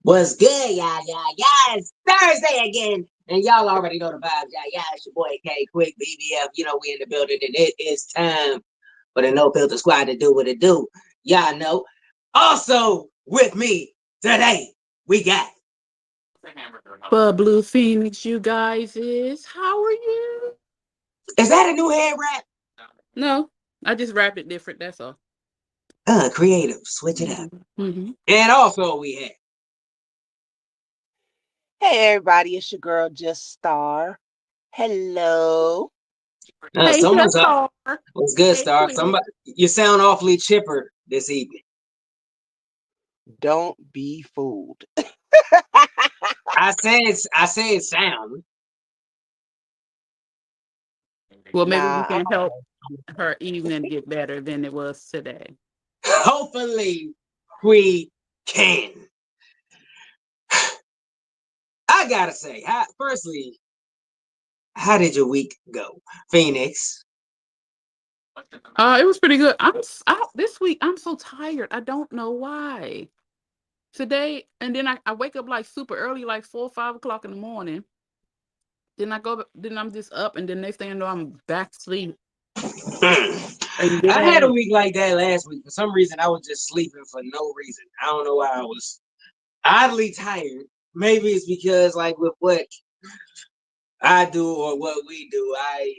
What's good, y'all? It's Thursday again. And y'all already know the vibes, y'all. It's your boy K Quick BBF. You know, we in the building, and it is time for the No Filter Squad to do what it do. Y'all know. Also, with me today, we got. For Blue Phoenix, you guys is how are you? Is that a new head wrap? No, I just wrapped it different. That's all. Creative. Switch it up. Mm-hmm. And also, we had. Hey everybody, it's your girl Just Star. Hello. Hey, Someone's just up. Star. What's good, Hey, Star? Phoenix. Somebody, you sound awfully chipper this evening. Don't be fooled. I said sound. Well, maybe we Nah, can help her evening get better than it was today. Hopefully, we can. I gotta say, firstly, how did your week go, Phoenix? It was pretty good. This week. I'm so tired. I don't know why. Today, and then I wake up like super early, like 4 or 5 o'clock in the morning. Then I go. Then I'm just up, and then next thing I know, I'm back asleep. And I had a then week like that last week. For some reason, I was just sleeping for no reason. I don't know why I was oddly tired. Maybe it's because, like, with what I do or what we do, I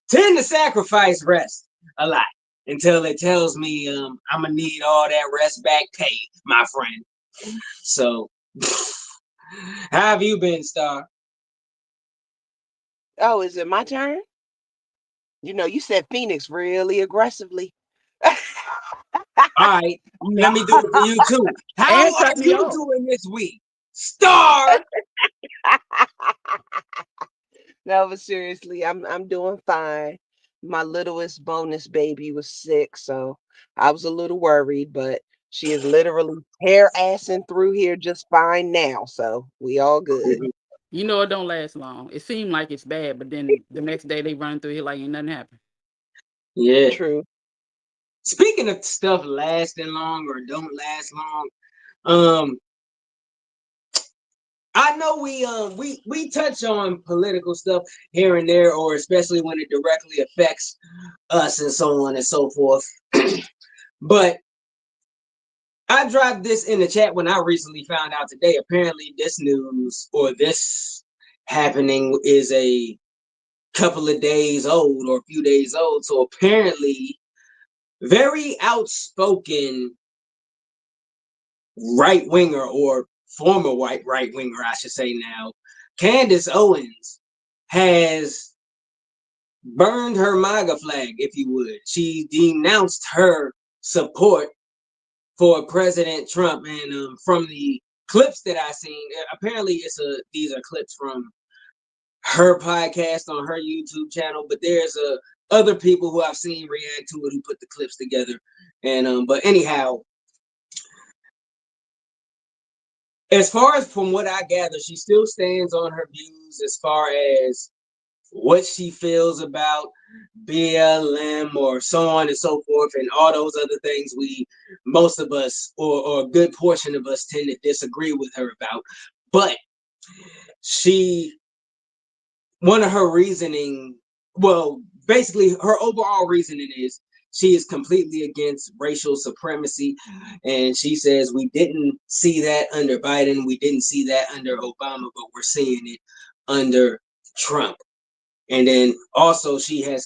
tend to sacrifice rest a lot until it tells me I'm gonna need all that rest back pay, my friend. So, how have you been, Star? oh, is it my turn? You said Phoenix really aggressively. All right, No. let me do it for you too. and How are cut me you off. doing this week, Star? No, but seriously, I'm doing fine. My littlest bonus baby was sick, so I was a little worried, but she is literally hair assing through here just fine now. So we all good. You know it don't last long. It seemed like it's bad, but then the next day they run through here like ain't nothing happened. Yeah. True. Speaking of stuff lasting long or don't last long, um, I know we touch on political stuff here and there, or especially when it directly affects us and so on and so forth. But I dropped this in the chat when I recently found out today. Apparently, this news or this happening is a couple of days old or a few days old. So apparently, very outspoken right winger or former white right winger, I should say now, Candace Owens has burned her MAGA flag, if you would. She denounced her support for President Trump, and from the clips that I seen, apparently these are clips from her podcast on her YouTube channel, but there's other people who I've seen react to it who put the clips together, and but anyhow, as far as from what I gather, she still stands on her views as far as what she feels about BLM or so on and so forth, and all those other things most of us, or a good portion of us, tend to disagree with her about. But she, one of her reasoning, well, basically her overall reasoning is she is completely against racial supremacy. And she says, we didn't see that under Biden, we didn't see that under Obama, but we're seeing it under Trump. And then also she has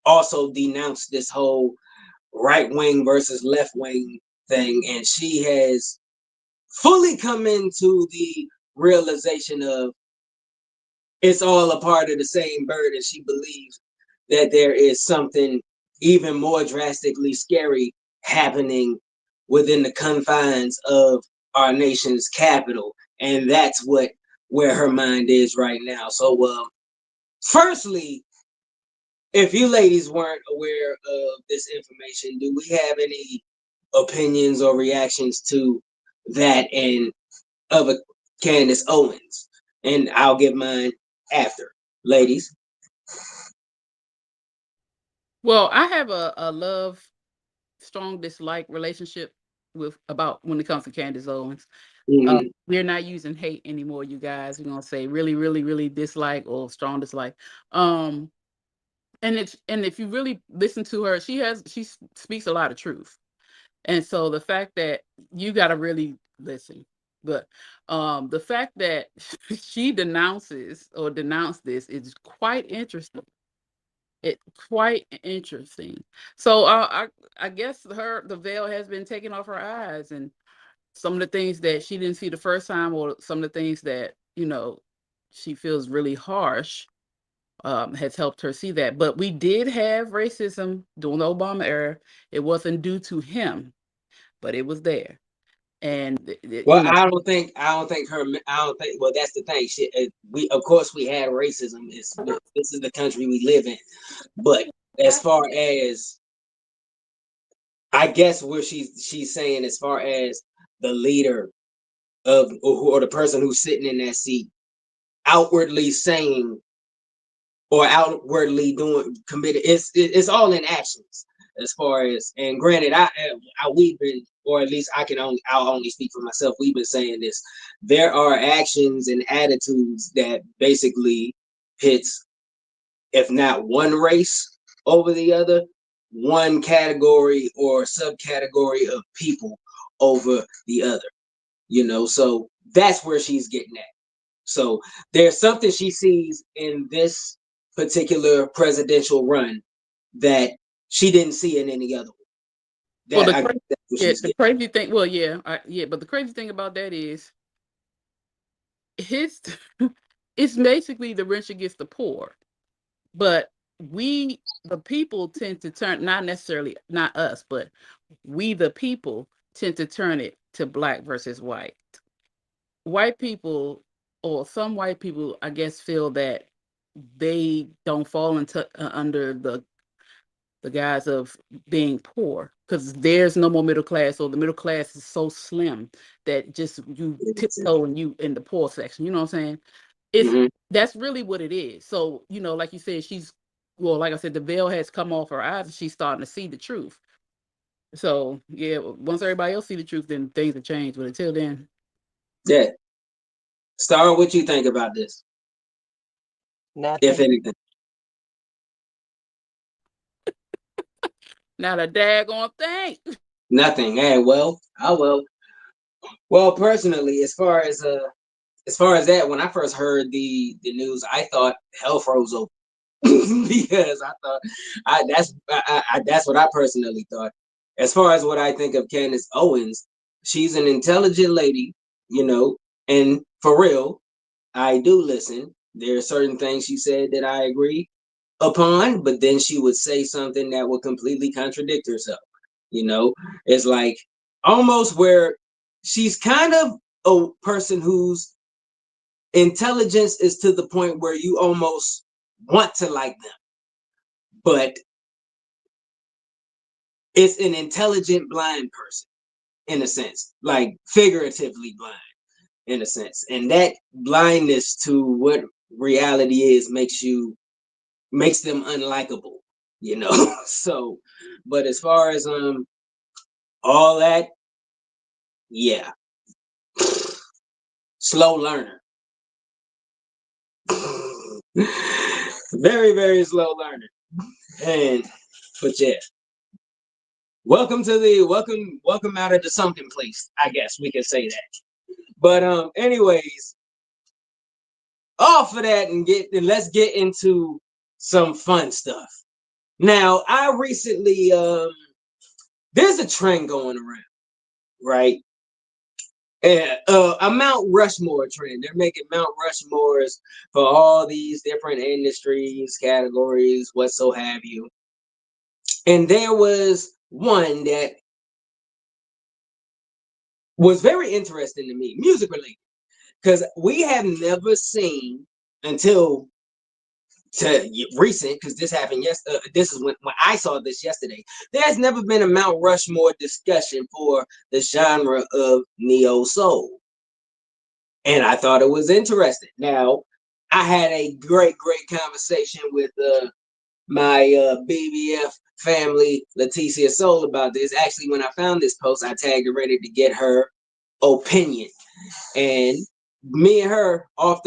also denounced this whole right wing versus left wing thing, and she has fully come into the realization of it's all a part of the same bird, and she believes that there is something even more drastically scary happening within the confines of our nation's capital, and that's where her mind is right now. So, firstly, if you ladies weren't aware of this information, do we have any opinions or reactions to that and of a Candace Owens? And I'll give mine after, ladies. Well, I have a love, strong dislike relationship with about when it comes to Candace Owens. Mhm. We're not using hate anymore, you guys. We're gonna say really, really, really dislike or strong dislike. Um, and if you really listen to her, she speaks a lot of truth. And so the fact that you got to really listen, but the fact that she denounced this is quite interesting. It quite interesting. So I guess the veil has been taken off her eyes, and some of the things that she didn't see the first time, or some of the things that she feels really harsh, has helped her see that. But we did have racism during the Obama era. It wasn't due to him, but it was there. And Well, I don't think. Well, that's the thing. Shit, we of course we had racism. This is the country we live in. But as far as I guess where she's saying, as far as the leader of or the person who's sitting in that seat outwardly saying or outwardly doing committed, it's all in actions. As far as, and granted, we've been, or at least I'll only speak for myself. We've been saying this. There are actions and attitudes that basically pits, if not one race over the other, one category or subcategory of people over the other. So that's where she's getting at. So there's something she sees in this particular presidential run that she didn't see in any other one. well, That's what she's the getting. crazy thing, well, yeah, but the crazy thing about that is his, it's basically the rich against the poor. But the people tend to turn, not necessarily, not us, but we, the people, tend to turn it to black versus white. White people, or some white people, I guess, feel that they don't fall into under the guise of being poor, because there's no more middle class, or the middle class is so slim that just you tiptoe and you in the poor section. You know what I'm saying? Mhm. That's really what it is. So, like you said, like I said, the veil has come off her eyes, and she's starting to see the truth. So yeah, once everybody else see the truth, then things will change. But until then, Yeah. Star, what you think about this, if Nothing. anything? not a daggone thing. Nothing. Hey, well, well, personally, as far as that, when I first heard the news, I thought hell froze open. Because I thought that's what I personally thought. As far as what I think of Candace Owens, she's an intelligent lady, and for real, I do listen. There are certain things she said that I agree upon, but then she would say something that would completely contradict herself. It's like almost where she's kind of a person whose intelligence is to the point where you almost want to like them, but it's an intelligent blind person in a sense, like figuratively blind in a sense. And that blindness to what reality is makes them unlikable, So, but as far as all that, yeah, slow learner. Very, very slow learner. And but yeah. Welcome out of the sunken place, I guess we could say that. But anyways, off of that and let's get into some fun stuff. Now, I recently there's a trend going around, right? A Mount Rushmore trend. They're making Mount Rushmores for all these different industries, categories, what so have you. And there was one that was very interesting to me, music related, because we have never seen until to recent, because this happened this is when I saw this yesterday. There's never been a Mount Rushmore discussion for the genre of neo soul, and I thought it was interesting. Now, I had a great conversation with my BBF family, Leticia Soul, about this. Actually, when I found this post, I tagged her ready to get her opinion. And me and her over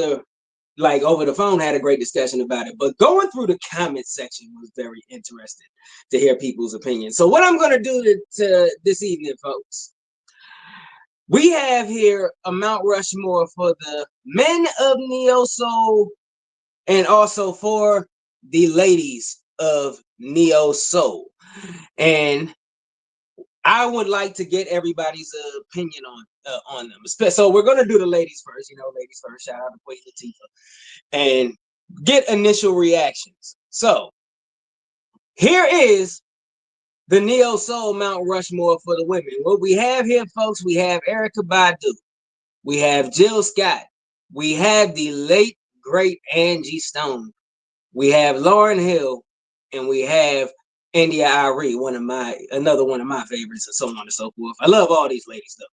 the phone had a great discussion about it. But going through the comment section was very interesting to hear people's opinions. So what I'm going to do to this evening, folks, we have here a Mount Rushmore for the men of Neo Soul and also for the ladies of Neo Soul. And I would like to get everybody's opinion on them. So we're going to do the ladies first. Ladies first. Shout out to Queen Latifah. And get initial reactions. So here is the Neo Soul Mount Rushmore for the women. What we have here, folks, we have Erykah Badu. We have Jill Scott. We have the late, great Angie Stone. We have Lauryn Hill. And we have India.Arie, another one of my favorites, and so on and so forth. I love all these ladies, though.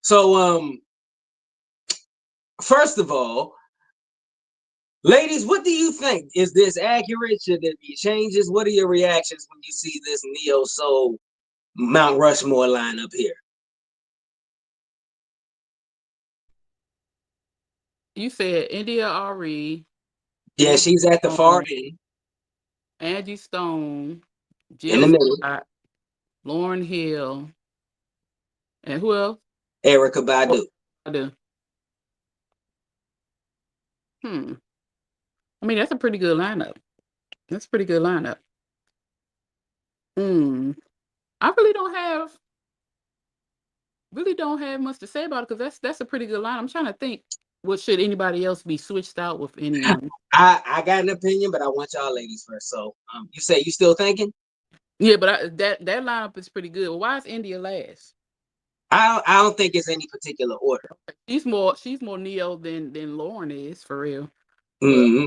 So, first of all, ladies, what do you think? Is this accurate? Should there be changes? What are your reactions when you see this Neo Soul Mount Rushmore lineup here? You said India.Arie. Yeah, she's at the far end. Angie Stone. In the middle. Scott, Lauryn Hill. And who else? Erykah Badu. I mean, that's a pretty good lineup. That's a pretty good lineup. I really don't have much to say about it because that's a pretty good line. I'm trying to think. What should anybody else be switched out with anyone? I got an opinion, but I want y'all ladies first. So you say you still thinking? Yeah, but that lineup is pretty good. Well, why is India last? I don't think it's any particular order. She's more Neo than Lauryn is, for real. Mm-hmm.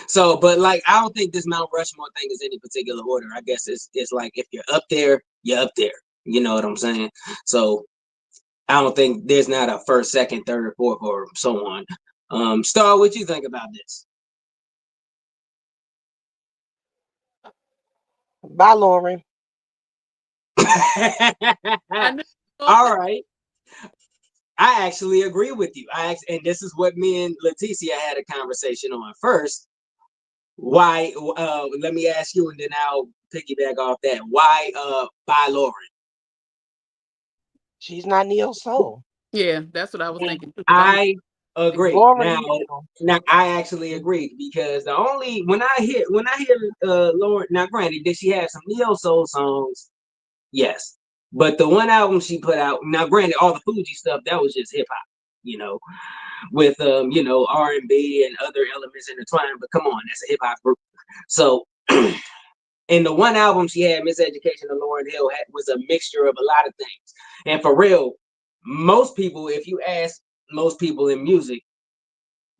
So, but like, I don't think this Mount Rushmore thing is any particular order. I guess it's like if you're up there, you're up there. You know what I'm saying? So I don't think there's not a first, second, third, fourth, or so on. Star, what you think about this? Bye, Lauryn. All right. I actually agree with you. And this is what me and Leticia had a conversation on first. Why? Let me ask you, and then I'll piggyback off that. Why? By Lauryn. She's not Neo Soul. Yeah, that's what I was thinking. I agree. Now I actually agree because when I hear Lauryn. Now, granted, did she have some Neo Soul songs? Yes, but the one album she put out. Now, granted, all the Fuji stuff that was just hip hop. With R&B and other elements intertwined. But come on, that's a hip hop group. So. In the one album she had, Miseducation of Lauryn Hill, was a mixture of a lot of things. And for real, most people, if you ask most people in music,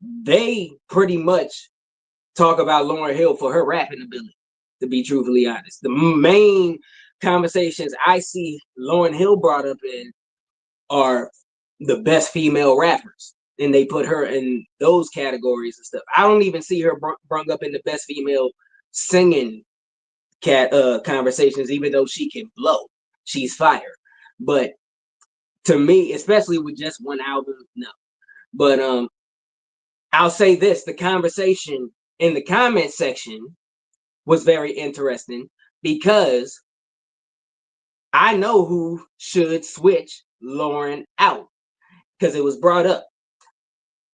they pretty much talk about Lauryn Hill for her rapping ability, to be truthfully honest. The main conversations I see Lauryn Hill brought up in are the best female rappers. And they put her in those categories and stuff. I don't even see her brung up in the best female singing conversations, even though she can blow. She's fire. But to me, especially with just one album, no. But I'll say this, the conversation in the comment section was very interesting because I know who should switch Lauryn out because it was brought up.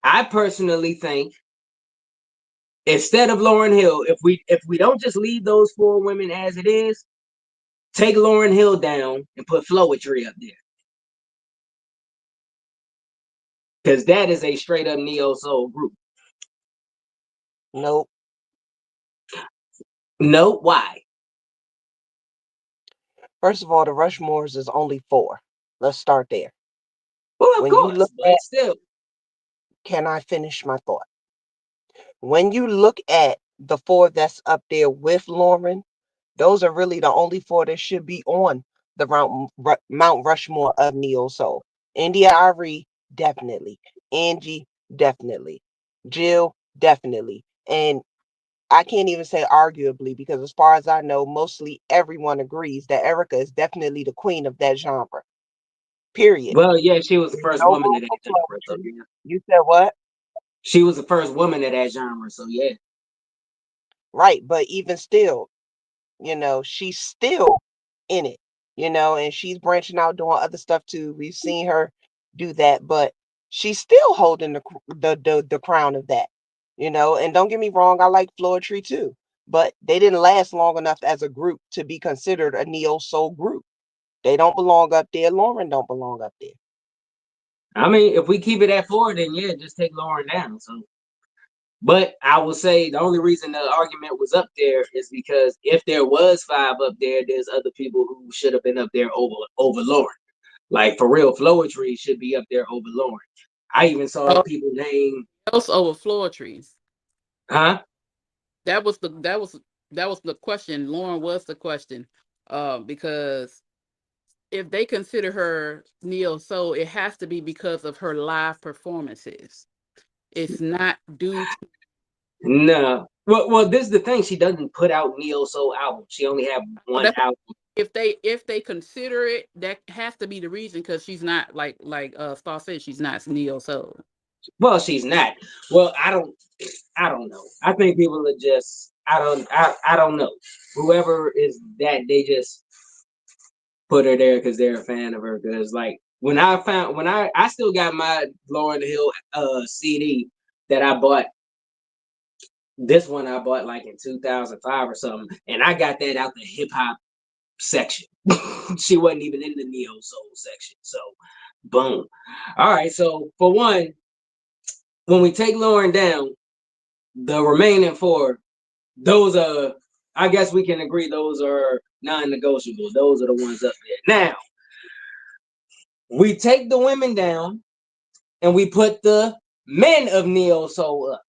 I personally think instead of Lauryn Hill, if we don't just leave those four women as it is, take Lauryn Hill down and put Flowetry up there. Because that is a straight up Neo Soul group. Nope. No, why? First of all, the Rushmores is only 4. Let's start there. Well, of course, but still. Can I finish my thought? When you look at the 4 that's up there with Lauryn, those are really the only 4 that should be on the Mount Rushmore of Neo Soul. India.Arie, definitely. Angie, definitely. Jill, definitely. And I can't even say arguably because as far as I know, mostly everyone agrees that Erica is definitely the queen of that genre. Period. Well, yeah, she was the There's first no woman room in that for genre, so poetry. yeah. You said what? She was the first woman in that genre, so yeah. Right, but even still, she's still in it, and she's branching out doing other stuff too. We've seen her do that, but she's still holding the crown of that, and don't get me wrong, I like Floetry too, but they didn't last long enough as a group to be considered a neo soul group. They don't belong up there. Lauren don't belong up there. I mean, if we keep it at 4, then yeah, just take Lauren down. So, but I will say the only reason the argument was up there is because if there was 5 up there, there's other people who should have been up there over Lauren. Like for real, Floetry should be up there over Lauren. I even saw Oh, people name, else over floor trees. huh? That was the question. Lauren was the question. Because if they consider her neo soul, it has to be because of her live performances. It's not due to No. Well, this is the thing. She doesn't put out neo soul albums. She only have one that's album. if they consider it, that has to be the reason because she's not like Star said, she's not neo soul. Well, she's not. Well, I don't know. I think people are just I don't know. Whoever is that, they just put her there because they're a fan of her. Because like when I still got my Lauryn Hill CD that I bought. This one I bought like in 2005 or something, and I got that out the hip hop section. She wasn't even in the neo soul section. So boom. All right. So for one, when we take Lauren down, the remaining 4, those are, I guess we can agree, those are non-negotiable. Those are the ones up there. Now, we take the women down and we put the men of neo soul up.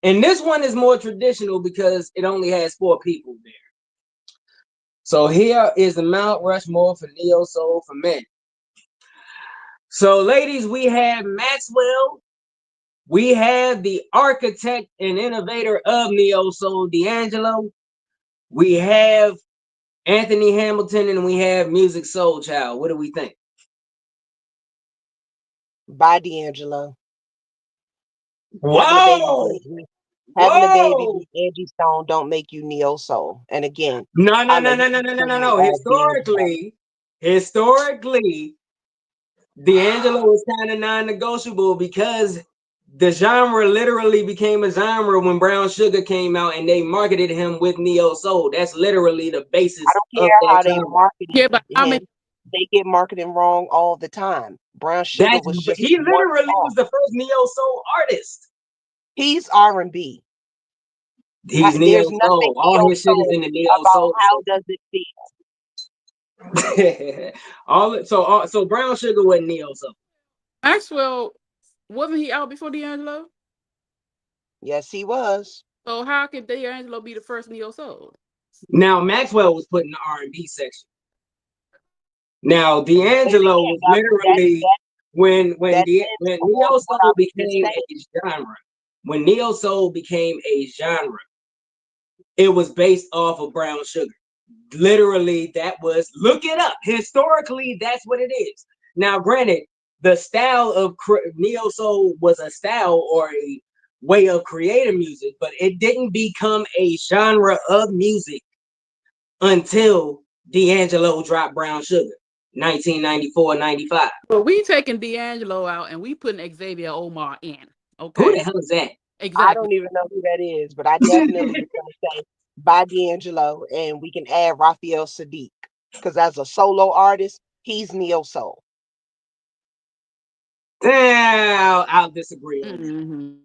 And this one is more traditional because it only has 4 people there. So here is the Mount Rushmore for neo soul for men. So, ladies, we have Maxwell. We have the architect and innovator of neo soul, D'Angelo. We have Anthony Hamilton, and we have Music Soul Child. What do we think? By D'Angelo. Whoa! Having a baby Whoa! with Angie Stone don't make you neo soul. And again, No, no, I'm a no, no, no, no, no, no, no. Historically, D'Angelo is kind of non-negotiable because the genre literally became a genre when Brown Sugar came out and they marketed him with neo soul. That's literally the basis I don't of care that how they genre. marketed Yeah, but how many? him. They get marketing wrong all the time. Brown Sugar That's was just he one literally song. was the first neo soul artist. He's R&B. He's neo There's nothing soul. All neo his shit is soul in the neo about soul. how does it feel. So Brown Sugar wasn't neo soul. Maxwell, wasn't he out before D'Angelo? Yes, he was. So how could D'Angelo be the first neo soul? Now Maxwell was put in the R&B section. Now But then D'Angelo again, was literally when that's neo what I soul was just became saying. a genre. When neo soul became a genre, it was based off of Brown Sugar. Literally, that was, look it up. Historically, that's what it is. Now, granted, the style of neo soul was a style or a way of creating music, but it didn't become a genre of music until D'Angelo dropped Brown Sugar, 1994-95. But we taking D'Angelo out and we putting Xavier Omar in. Who the Okay, hell is that? I exactly. don't even know who that is, but I definitely was going to say by D'Angelo, and we can add Raphael Sadiq because as a solo artist, he's neo soul. I'll disagree on that Mm-hmm.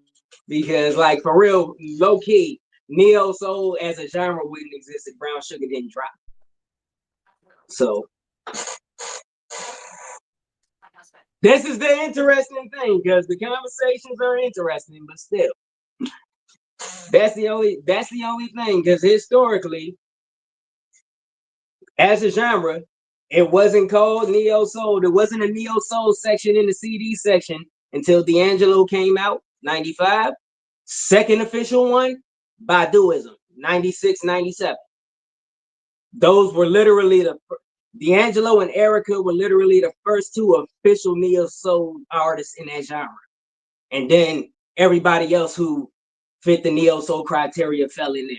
because, like, for real, low key, neo soul as a genre wouldn't exist if Brown Sugar didn't drop. So this is the interesting thing because the conversations are interesting, but still, that's the only thing because historically, as a genre, it wasn't called neo soul. There wasn't a neo soul section in the CD section until D'Angelo came out, 95. Second official one, Baduizm, 96, 97. Those were literally D'Angelo and Erica were literally the first two official neo soul artists in that genre. And then everybody else who fit the neo soul criteria fell in there.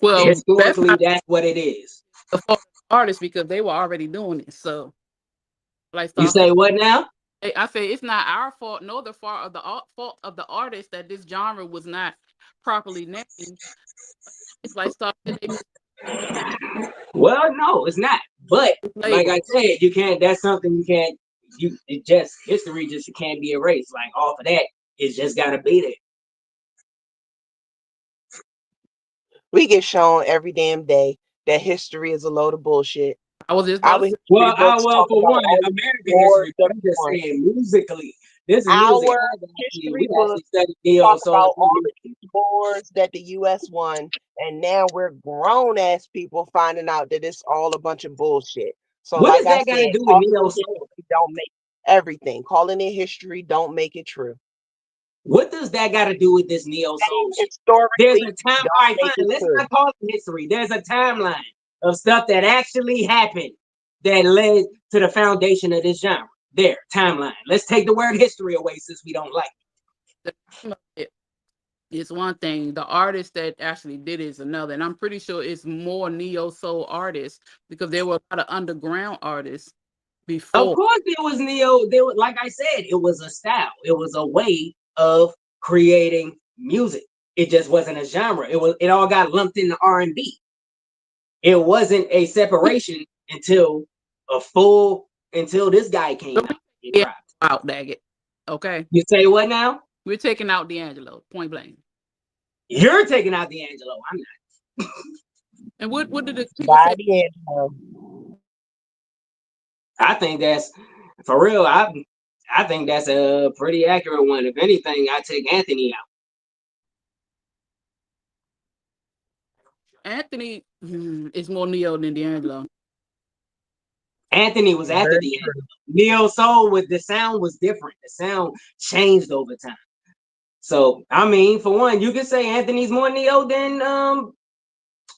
Well, Historically, that's what it is. The fault of the artists because they were already doing it. So, like, you say what now? I say it's not our fault, nor the fault of the artist that this genre was not properly named. It's like stuff that they Well, no, it's not. But like I said, you can't. That's something you can't. It just history just can't be erased. Like off of that, it's just gotta be there. We get shown every damn day that history is a load of bullshit. I was just Our about well, for one, American history. I'm just saying musically. This is music. Our history books talk about all the wars that the U.S. won, and now we're grown ass people finding out that it's all a bunch of bullshit. So, what like does that got to do with neo soul? Don't make everything. Calling it history don't make it true. What does that got to do with this neo soul shit? There's a time. All right, fine. Let's not call it history. There's a timeline of stuff that actually happened that led to the foundation of this genre. There, timeline. Let's take the word history away since we don't like it. It's one thing. The artist that actually did it is another. And I'm pretty sure it's more neo soul artists because there were a lot of underground artists before. Of course, there was neo. There was, like I said, it was a style. It was a way of creating music. It just wasn't a genre. It all got lumped into R&B. It wasn't a separation until this guy came out. Yeah, out, Daggett. Okay. You say what now? We're taking out D'Angelo, point blank. You're taking out D'Angelo. I'm not. And what did the people say? D'Angelo. I think that's for real. I think that's a pretty accurate one. If anything, I take Anthony out. Anthony is more neo than D'Angelo. Anthony was after D'Angelo. Neo soul with the sound was different. The sound changed over time. So I mean, for one, you could say Anthony's more neo than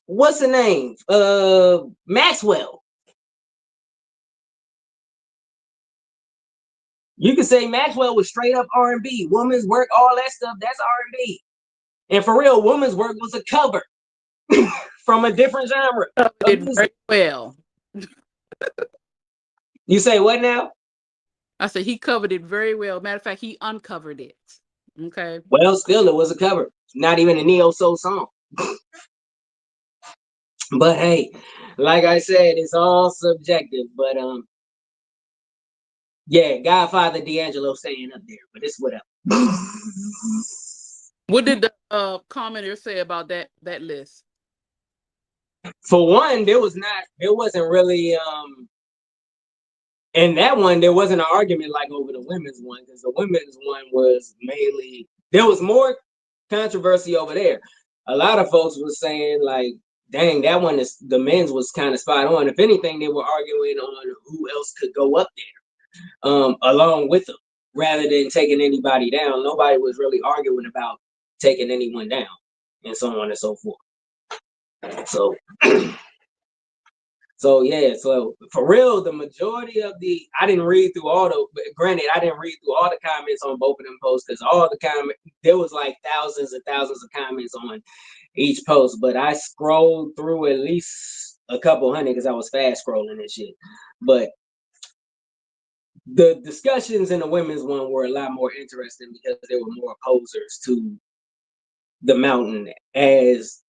what's the name? Maxwell. You could say Maxwell was straight up R&B, woman's work, all that stuff. That's R&B. And for real, woman's work was a cover from a different genre. Did very well. You say what now? I said he covered it very well. Matter of fact, he uncovered it. Okay. Well, still, it was a cover. Not even a neo soul song. But hey, like I said, it's all subjective. But yeah, Godfather D'Angelo staying up there, but it's whatever. What did the commenter say about that list? For one, there wasn't really in that one, there wasn't an argument like over the women's one, because the women's one was mainly, there was more controversy over there. A lot of folks were saying like, dang, that one is, the men's was kind of spot on. If anything, they were arguing on who else could go up there along with them, rather than taking anybody down. Nobody was really arguing about taking anyone down, and so on and so forth. So so yeah, so for real, the majority of I didn't read through all the comments on both of them posts, because all the comments, there was like thousands and thousands of comments on each post, but I scrolled through at least a couple hundred because I was fast scrolling and shit. But the discussions in the women's one were a lot more interesting because there were more opposers to the mountain, as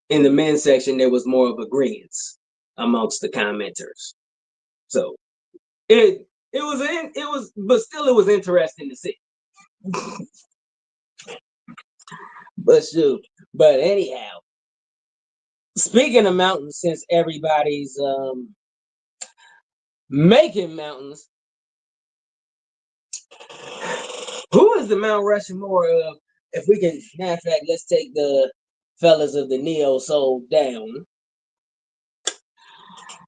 in the men's section there was more of agreements amongst the commenters. So it was interesting to see. But anyhow, speaking of mountains, since everybody's making mountains, who is the Mount Rushmore of, if we can, matter of fact, let's take the fellas of the neo soul down.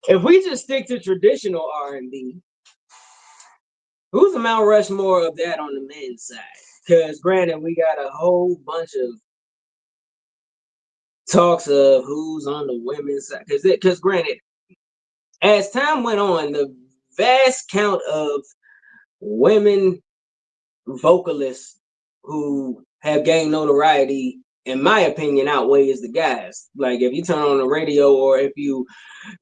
If we just stick to traditional R&B, who's the Mount Rushmore of that on the men's side? Because granted, we got a whole bunch of talks of who's on the women's side, because granted, as time went on, the vast count of women vocalists who have gained notoriety, in my opinion, outweighs the guys. Like if you turn on the radio, or if you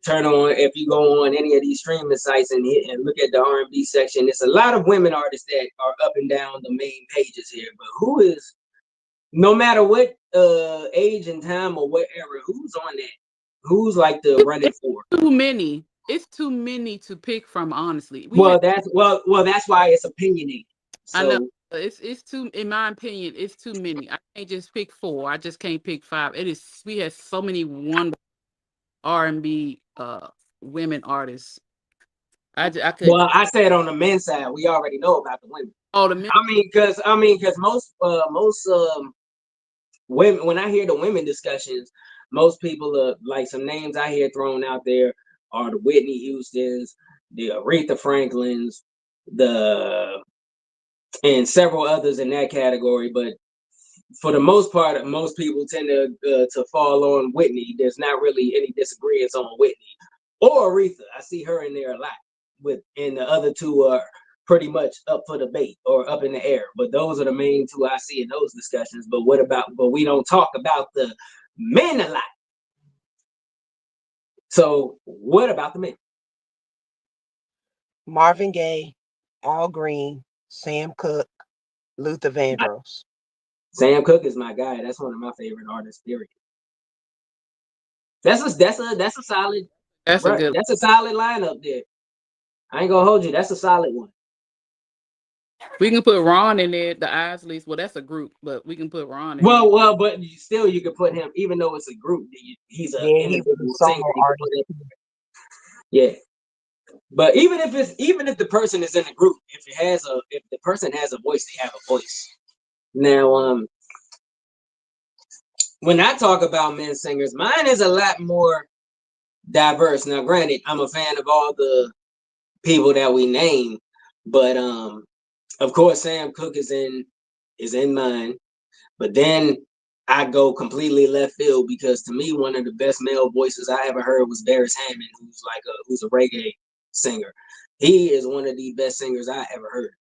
go on any of these streaming sites and look at the R&B section, it's a lot of women artists that are up and down the main pages here. But who is, no matter what age and time or whatever, who's on that? Who's like the running for? Too many. It's too many to pick from, honestly. That's why it's opinionated. So, I know it's too, in my opinion, it's too many. I can't just pick 4. I just can't pick 5. We have so many wonderful R&B women artists. I could. Well, I said on the men's side, we already know about the women. Oh, the men. Because most women, when I hear the women discussions, most people like some names I hear thrown out there are the Whitney Houstons, the Aretha Franklins, and several others in that category. But for the most part, most people tend to fall on Whitney. There's not really any disagreements on Whitney or Aretha. I see her in there a lot. And the other two are pretty much up for debate or up in the air. But those are the main two I see in those discussions. But we don't talk about the men a lot. So what about the men? Marvin Gaye, Al Green, Sam Cooke, Luther Vandross. Sam Cooke is my guy. That's one of my favorite artists, period. That's a solid. That's a solid lineup there. I ain't gonna hold you. That's a solid one. We can put Ron in there, the Isleys. Well, that's a group, but we can put Ron in there. Well, but still, you could put him, even though it's a group. He's an individual singer. Yeah, but even if the person is in a group, if the person has a voice, they have a voice. Now, when I talk about men singers, mine is a lot more diverse. Now, granted, I'm a fan of all the people that we name, but of course, Sam Cooke is in mine. But then I go completely left field, because to me, one of the best male voices I ever heard was Beres Hammond, who's a reggae singer. He is one of the best singers I ever heard,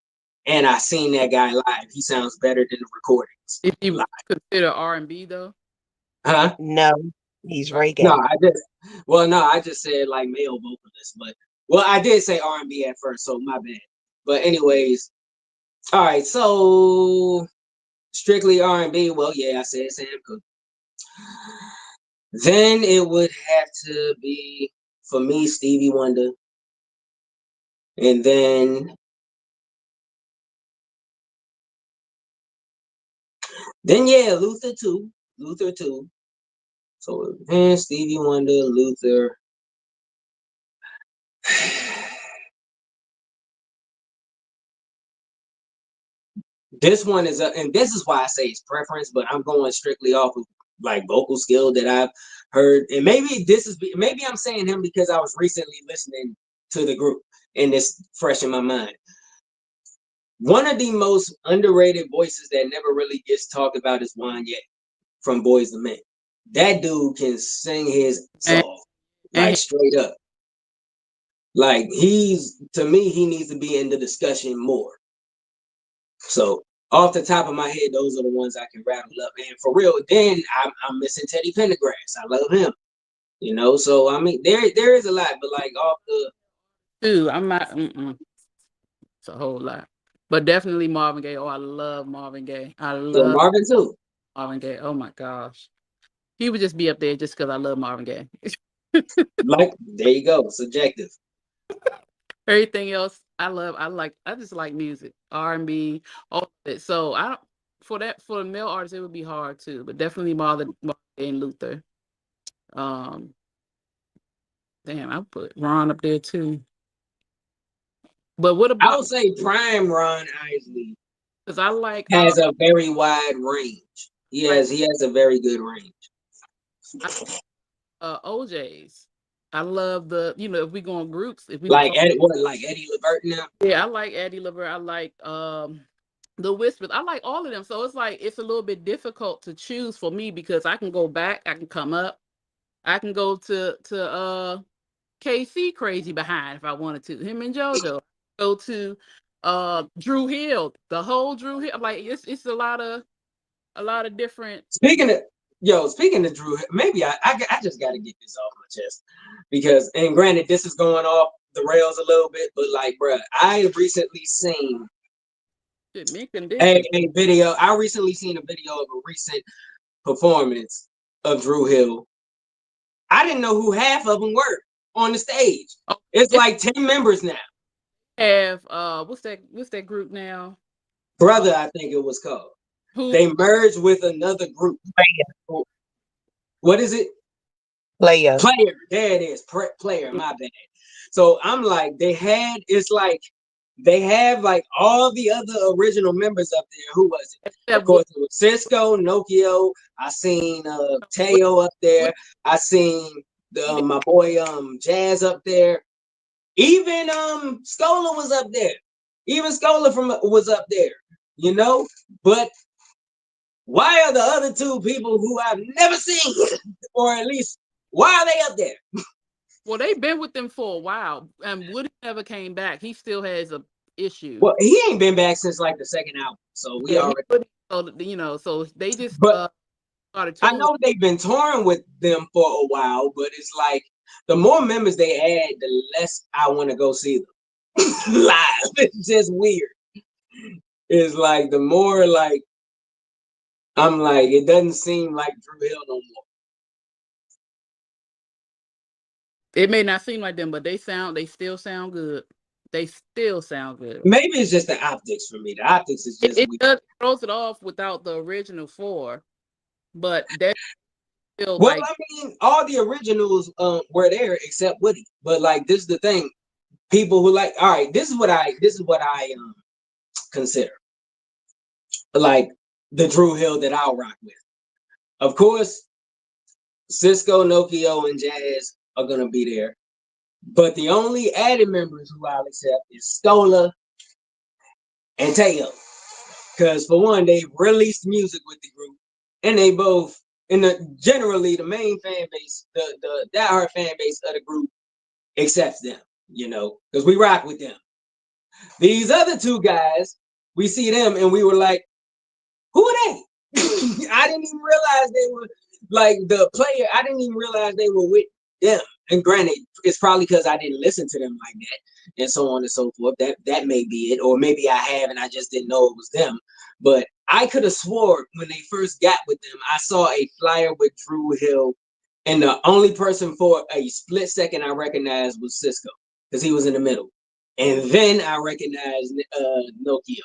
and I seen that guy live. He sounds better than the recordings. If you consider R&B though, huh? No, he's reggae. No, I just said like male vocalist, but I did say R&B at first, so my bad. But anyways, all right, so strictly R&B. Well, yeah, I said Sam Cooke. Then it would have to be, for me, Stevie Wonder. And then yeah, Luther too. So then Stevie Wonder, Luther. This one is and this is why I say it's preference, but I'm going strictly off of like vocal skill that I've heard. And maybe I'm saying him because I was recently listening to the group and it's fresh in my mind. One of the most underrated voices that never really gets talked about is Wanya from Boyz II Men. That dude can sing his soul, like straight up. Like to me, he needs to be in the discussion more. So off the top of my head, those are the ones I can rattle up. And for real, then I'm missing Teddy Pendergrass. I love him. So I mean, there is a lot, but like off the. Dude, I'm not. It's a whole lot, but definitely Marvin Gaye. Oh, I love Marvin Gaye. I love Marvin too. Marvin Gaye. Oh my gosh, he would just be up there just because I love Marvin Gaye. Like, there you go, subjective. Everything else I just like music, R&B, all of it. So for the male artists, it would be hard too, but definitely Marvin and Luther. Damn, I put Ron up there too. But what about? I would say prime Ron Isley, because I like has a very wide range. He has a very good range. OJ's. I love if we go in groups, if we like Eddie Levert now. Yeah, I like Eddie Levert. I like The Whispers. I like all of them. So it's like it's a little bit difficult to choose for me because I can go back, I can come up, I can go to KC Crazy Behind if I wanted to. Him and JoJo. Go to Drew Hill, the whole Drew Hill. Like it's a lot of different. Speaking of Drew, maybe I just got to get this off my chest because, and granted, this is going off the rails a little bit, but like, bruh, I recently seen a video. I recently seen a video of a recent performance of Drew Hill. I didn't know who half of them were on the stage. Oh, it's like 10 members now. Have what's that group now? Brother, I think it was called. Who they merged with another group. What is it? Player. There it is. Player. My bad. So I'm like, they have like all the other original members up there. Who was it? Of course, it was Cisco, Nokio. I seen Teo up there. I seen my boy Jazz up there. Even Scola was up there. Even Scola was up there. You know, but why are the other two people who I've never seen, or at least why are they up there? Well, they've been with them for a while, and Woody never came back. He still has a issue. Well, he ain't been back since like the second album, so we already. So they just. But I know they've been touring with them for a while, but it's like the more members they add, the less I want to go see them live. It's just weird. It's like the more like I'm like, it doesn't seem like Drew Hill no more. It may not seem like them, but they still sound good. They still sound good. Maybe it's just the optics for me. The optics is just it throws it off without the original four, but that's still well, like, I mean, all the originals were there except Woody. But like, this is the thing: people who like, all right, this is what I consider like the Drew Hill that I'll rock with. Of course, Cisco, Nokio, and Jazz are gonna be there. But the only added members who I'll accept is Scola and Teo. Because for one, they released music with the group. And they both, generally the main fan base, the diehard fan base of the group accepts them, you know, because we rock with them. These other two guys, we see them and we were like, who are they? I didn't even realize they were like the player. I didn't even realize they were with them. And granted, it's probably because I didn't listen to them like that, and so on and so forth. That may be it, or maybe I have and I just didn't know it was them. But I could have swore when they first got with them, I saw a flyer with Drew Hill, and the only person for a split second I recognized was Cisco because he was in the middle, and then I recognized Nokio,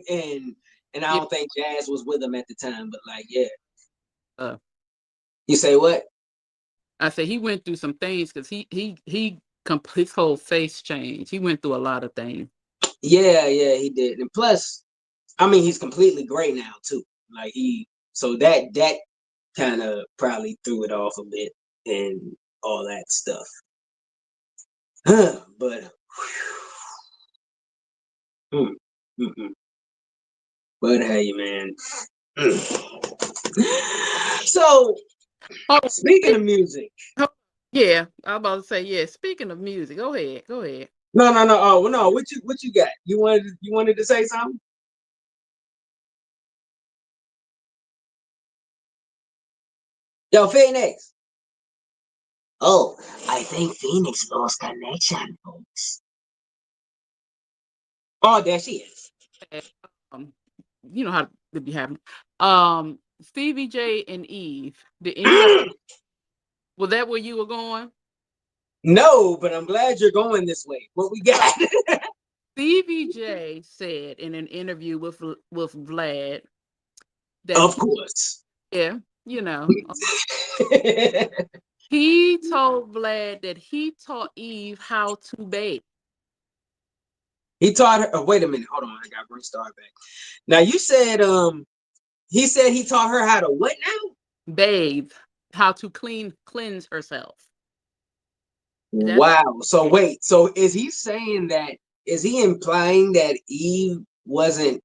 and I don't think Jazz was with him at the time, but like, yeah. You say what? I said he went through some things because his whole face changed. He went through a lot of things. Yeah, he did. And plus, I mean, he's completely gray now too. Like so that kind of probably threw it off a bit and all that stuff. But but hey, man. So speaking of music. Yeah, I was about to say, yeah. Speaking of music, go ahead. No. Oh no, what you got? You wanted to say something? Yo, Phoenix. Oh, I think Phoenix lost connection, folks. Oh, there she is. You know how to be happening. Stevie J and Eve. Was that where you were going? No, but I'm glad you're going this way. What we got? Stevie J said in an interview with Vlad that of course. Yeah, you know. He told Vlad that he taught Eve how to bathe. He taught her. Oh, wait a minute. Hold on. I got to bring Star back. Now you said he said he taught her how to what now? Bathe. How to cleanse herself. Wow. So wait. So is he saying that? Is he implying that Eve wasn't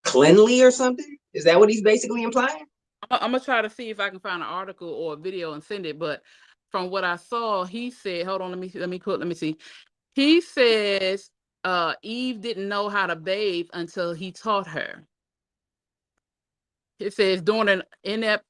cleanly or something? Is that what he's basically implying? I'm gonna try to see if I can find an article or a video and send it. But from what I saw, he said, "Hold on, let me see." He says, Eve didn't know how to bathe until he taught her. It says during an in-depth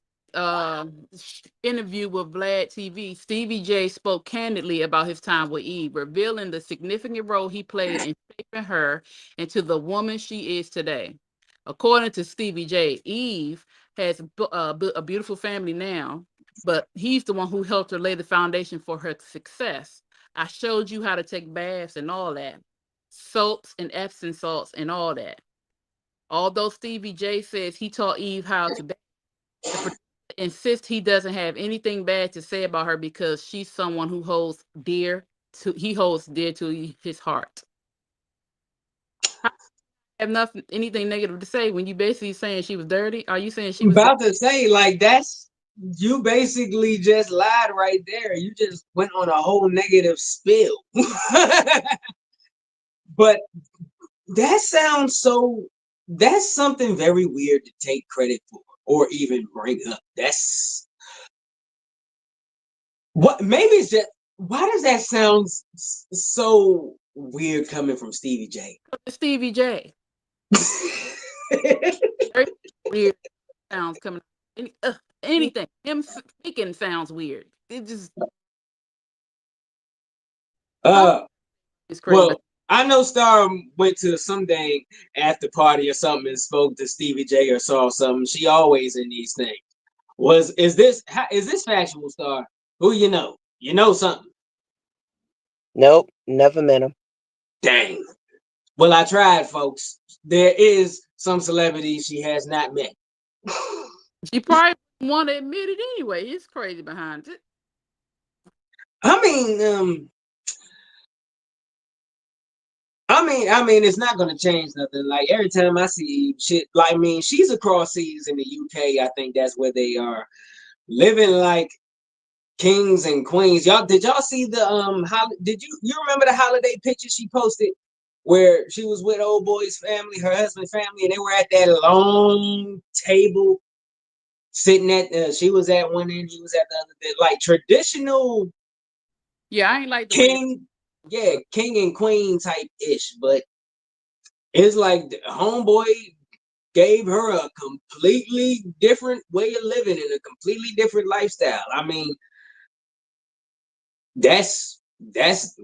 interview with Vlad TV, Stevie J spoke candidly about his time with Eve, revealing the significant role he played in shaping her into the woman she is today. According to Stevie J, Eve has a beautiful family now, but he's the one who helped her lay the foundation for her success. I showed you how to take baths and all that, soaps and Epsom salts and all that. Although Stevie J says he taught Eve how to bathe, the photographer insists he doesn't have anything bad to say about her because she's someone who holds dear to his heart. I have nothing anything negative to say when you basically saying she was dirty. Are you saying she I'm was dirty? about to say, like, that's you basically just lied right there. You just went on a whole negative spill. But that's something very weird to take credit for or even bring up. That's what maybe it's just why does that sound so weird coming from Stevie J? Stevie J. Very weird sounds coming. Anything. Him speaking sounds weird. It just is crazy. Well, I know Star went to some dang after party or something and spoke to Stevie J or saw something. She always in these things. Is this factual, Star? Who you know? You know something? Nope, never met him. Dang. Well, I tried, folks. There is some celebrity she has not met. She probably want to admit it anyway. It's crazy behind it. I mean, it's not gonna change nothing. Like every time I see shit, like I mean, she's across seas in the UK. I think that's where they are living like kings and queens. Did y'all see the did you remember the holiday picture she posted where she was with old boy's family, her husband's family, and they were at that long table sitting at she was at one end, he was at the other, like traditional Yeah, I ain't like the king, king and queen type ish, but it's like the homeboy gave her a completely different way of living and a completely different lifestyle. I mean, that's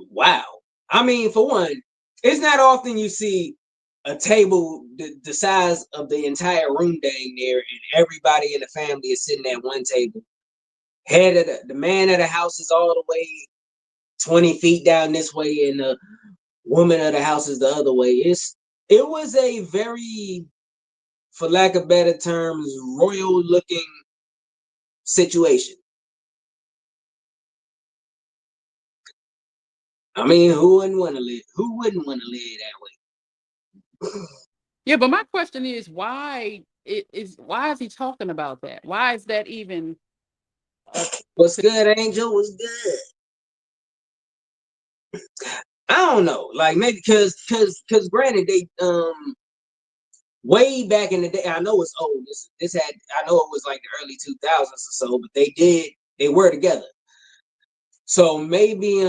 wow. I mean, for one, it's not often you see a table the size of the entire room dang there, and everybody in the family is sitting at one table. Head of the man of the house is all the way 20 feet down this way, and the woman of the house is the other way. It was a very, for lack of better terms, royal looking situation. I mean, who wouldn't want to live that way? Yeah, but my question is why is he talking about that? Why is that even What's good, Angel? What's good? I don't know. Like maybe because granted they way back in the day, I know it's old. I know it was like the early 2000s or so, but they were together. So maybe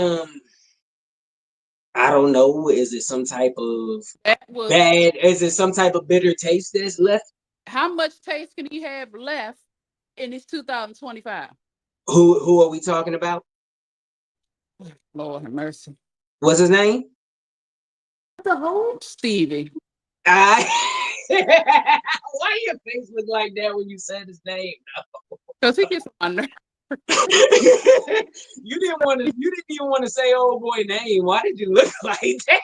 I don't know. Is it some type of bad? Is it some type of bitter taste that's left? How much taste can he have left in this 2025? Who are we talking about? Lord have mercy. What's his name? The whole Stevie. Why your face look like that when you said his name? Because he gets on nerves. You didn't even want to say old boy name. Why did you look like that?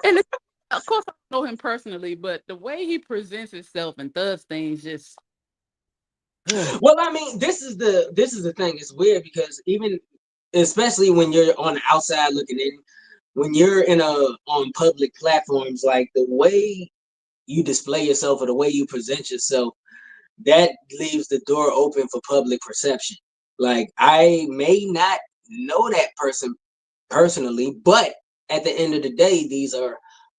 And of course, I don't know him personally, but the way he presents himself and does things just. Well, I mean, this is the thing. It's weird because even, especially when you're on the outside looking in, when you're on public platforms, like the way you display yourself or the way you present yourself, that leaves the door open for public perception. Like I may not know that person personally, but at the end of the day, these are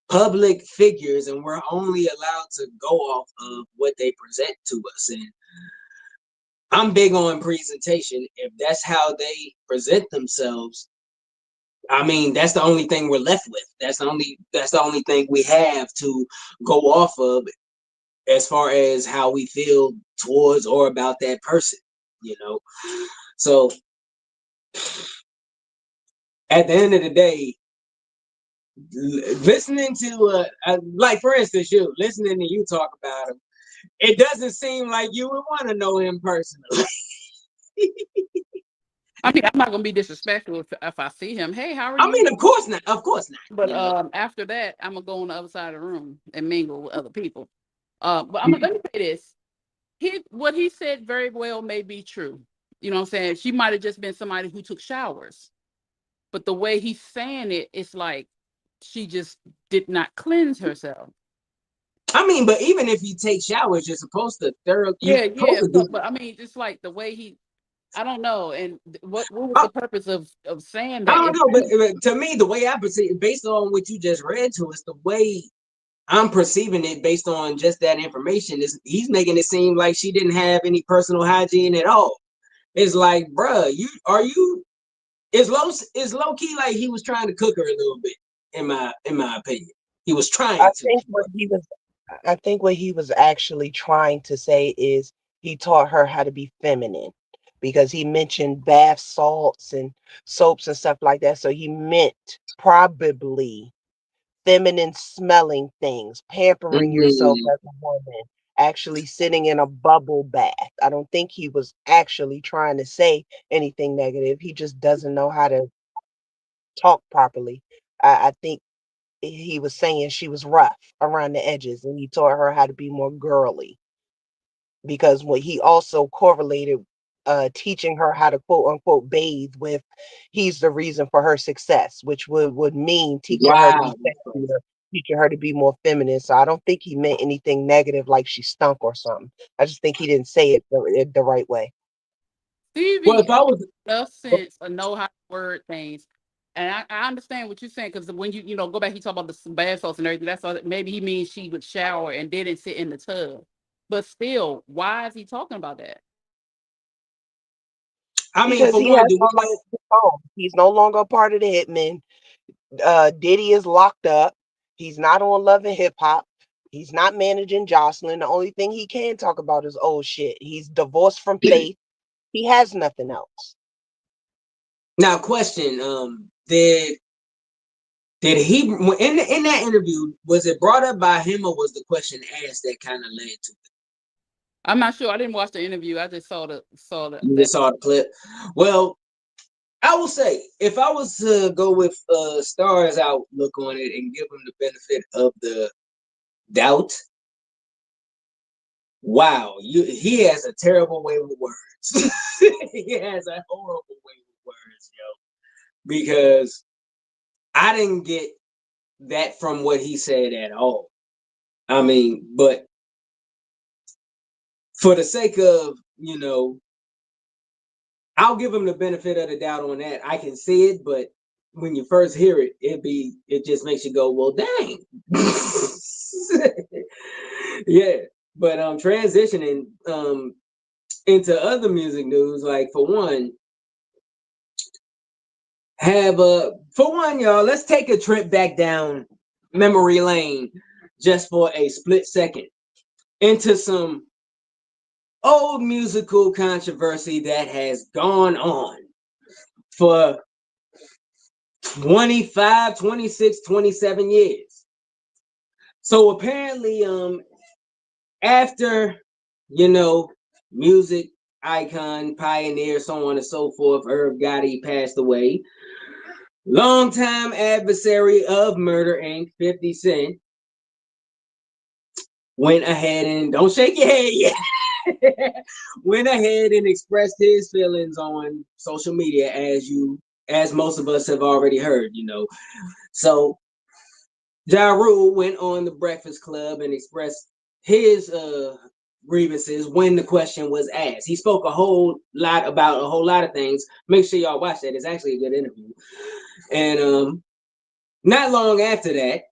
public figures, and we're only allowed to go off of what they present to us. And I'm big on presentation. If that's how they present themselves, I mean, that's the only thing we're left with. That's the only thing we have to go off of as far as how we feel towards or about that person, you know. So at the end of the day, listening to like for instance, listening to you talk about him, it doesn't seem like you would want to know him personally. I mean, I'm not gonna be disrespectful if I see him. Hey, how are I you? mean, of course not. Of course not. But You know. after that, I'm gonna go on the other side of the room and mingle with other people. But let me say this: what he said very well may be true. You know what I'm saying? She might have just been somebody who took showers, but the way he's saying it, it's like she just did not cleanse herself. I mean, but even if you take showers, you're supposed to Yeah, yeah. supposed to do. But I mean, just like the way I don't know. And what was I, the purpose of saying I that? don't know, but to me, the way I perceive it, based on what you just read to us, the way I'm perceiving it based on just that information is he's making it seem like she didn't have any personal hygiene at all. It's like, bruh, it's low key like he was trying to cook her a little bit, in my opinion. He was trying I to. think what he was I think what he was actually trying to say is he taught her how to be feminine because he mentioned bath salts and soaps and stuff like that. So he meant probably feminine smelling things, pampering yourself Mm. as a woman, actually sitting in a bubble bath. I don't think he was actually trying to say anything negative. He just doesn't know how to talk properly. I think he was saying she was rough around the edges and he taught her how to be more girly because what he also correlated teaching her how to quote unquote bathe with he's the reason for her success, which would mean teaching her to be Wow. sexier, teaching her to be more feminine. So I don't think he meant anything negative like she stunk or something. I just think he didn't say it the right way. Well, Stevie if I was, enough sense or know how to word things. And I understand what you're saying because when you know go back, he talk about the bath salts and everything. That's all. Maybe he means she would shower and didn't sit in the tub. But still, why is he talking about that? I mean, Because for he one, has do no we life know? of his own. He's no longer a part of the Hitmen. Diddy is locked up. He's not on Love and Hip Hop. He's not managing Jocelyn. The only thing he can talk about is old shit. He's divorced from Faith. He has nothing else. Now, question: did he in that interview, was it brought up by him or was the question asked that kind of led to it? I'm not sure. I didn't watch the interview. I just saw You that. just saw the clip. Well, I will say, if I was to go with Star's outlook on it and give him the benefit of the doubt, wow, he has a terrible way with words. He has a horrible way with words, because I didn't get that from what he said at all. I mean, but for the sake of, I'll give him the benefit of the doubt on that. I can see it, but when you first hear it, it just makes you go, well, dang. Yeah. But transitioning into other music news, like for one, y'all, let's take a trip back down memory lane just for a split second into some old musical controversy that has gone on for 25, 26, 27 years. So apparently, after, music icon, pioneer, so on and so forth, Irv Gotti passed away, longtime adversary of Murder Inc., 50 Cent, went ahead and, don't shake your head yet, went ahead and expressed his feelings on social media, as most of us have already heard. So Ja Rule went on the Breakfast Club and expressed his grievances when the question was asked. He spoke a whole lot about a whole lot of things. Make sure y'all watch that. It's actually a good interview. And not long after that,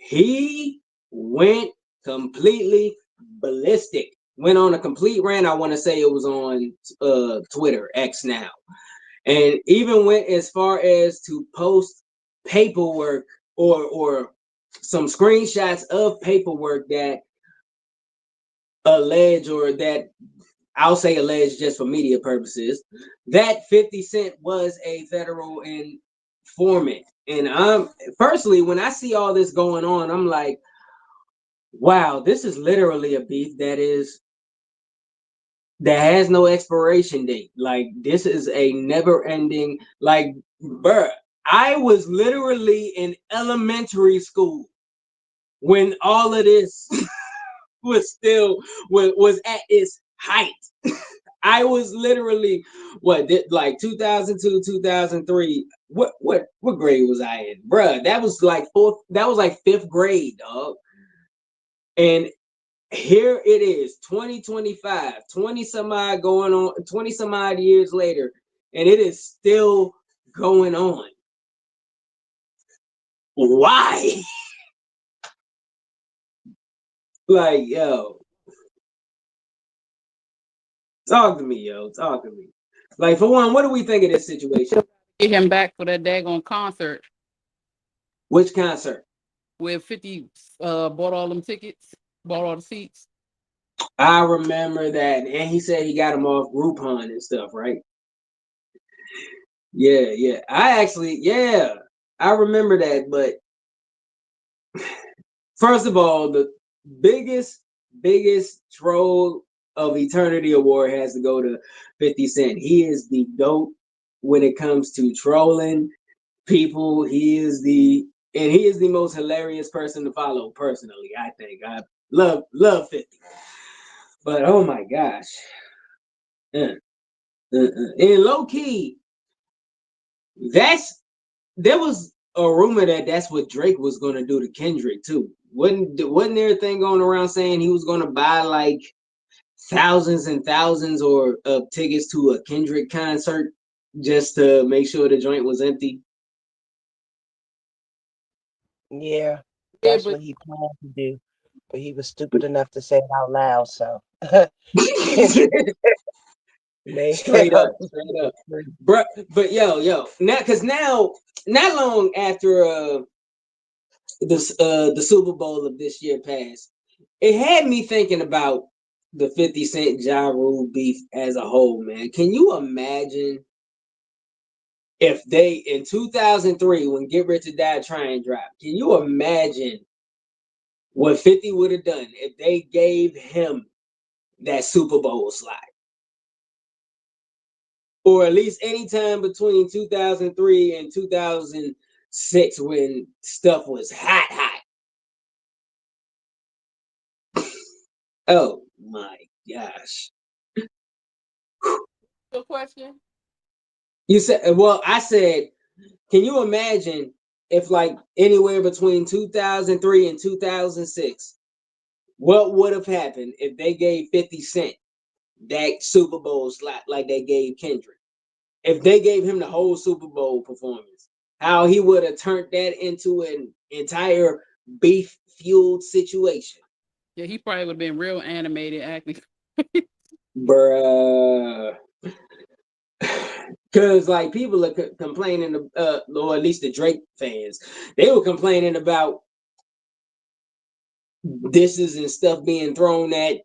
he went completely ballistic. Went on a complete rant. I want to say it was on Twitter, X now. And even went as far as to post paperwork or some screenshots of paperwork that allege, or that I'll say alleged just for media purposes, that 50 Cent was a federal informant. And I'm personally, when I see all this going on, I'm like, wow, this is literally a beef that has no expiration date. Like, this is a never ending, like, bruh, I was literally in elementary school when all of this was still was at its height. I was literally like 2002, 2003. What grade was I in? Bruh, that was like fifth grade, dog. And here it is, 2025, 20 some odd going on, 20 some odd years later, and it is still going on. Why? Like, yo, talk to me, yo. Talk to me. Like, for one, what do we think of this situation? Get him back for that daggone concert Which concert? where 50 bought all them tickets, bought all the seats. I remember that. And he said he got them off Groupon and stuff, right? Yeah, yeah. I remember that. But first of all, the biggest troll of Eternity Award has to go to 50 Cent. He is the GOAT when it comes to trolling people. He is the most hilarious person to follow personally, I think. I love 50. But oh my gosh. And low key, there was a rumor that that's what Drake was gonna do to Kendrick too. Wasn't there a thing going around saying he was gonna buy like thousands and thousands of tickets to a Kendrick concert just to make sure the joint was empty? Yeah, Yeah, that's but what he planned to do, but he was stupid enough to say it out loud. So, man, Straight up, straight up, bro. But yo, now, not long after the Super Bowl of this year passed, it had me thinking about the 50 Cent Ja Rule beef as a whole, man. Can you imagine if they, in 2003, when Get Rich or Die Trying dropped, can you imagine what 50 would have done if they gave him that Super Bowl slot? Or at least anytime between 2003 and 2006 when stuff was hot. Oh my gosh. the question. You said, well, I said, can you imagine if, like, anywhere between 2003 and 2006, what would have happened if they gave 50 Cent that Super Bowl slot like they gave Kendrick? If they gave him the whole Super Bowl performance, how he would have turned that into an entire beef fueled situation. Yeah, he probably would have been real animated acting. Bruh. Because, like, people are complaining, or at least the Drake fans, they were complaining about dishes and stuff being thrown at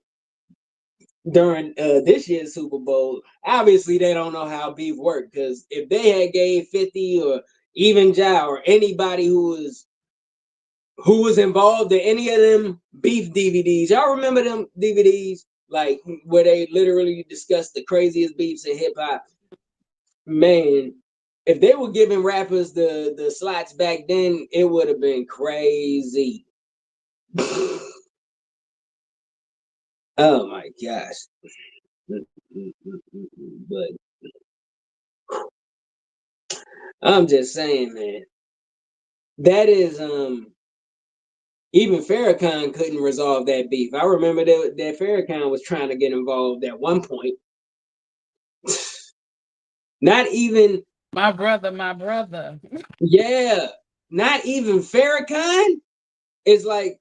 during this year's Super Bowl. Obviously, they don't know how beef worked, because if they had gave 50 or even Ja or anybody who was involved in any of them beef DVDs, y'all remember them DVDs, like, where they literally discussed the craziest beefs in hip hop? Man, if they were giving rappers the slots back then, it would have been crazy. Oh my gosh. But I'm just saying, man, that is even Farrakhan couldn't resolve that beef. I remember that Farrakhan was trying to get involved at one point. Not even My brother. yeah, not even Farrakhan. it's like,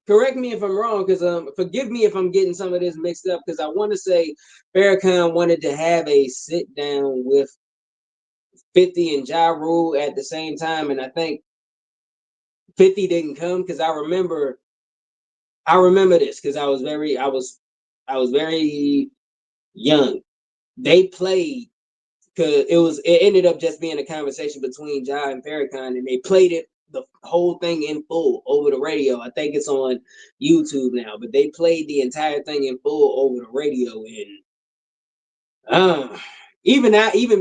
correct me if I'm wrong, because forgive me if I'm getting some of this mixed up, because I want to say Farrakhan wanted to have a sit down with 50 and Ja Rule at the same time, and I think 50 didn't come because I remember this because I was very young. They played because it ended up just being a conversation between Ja and Farrakhan, and they played it the whole thing in full over the radio. I think it's on YouTube now, but they played the entire thing in full over the radio, and even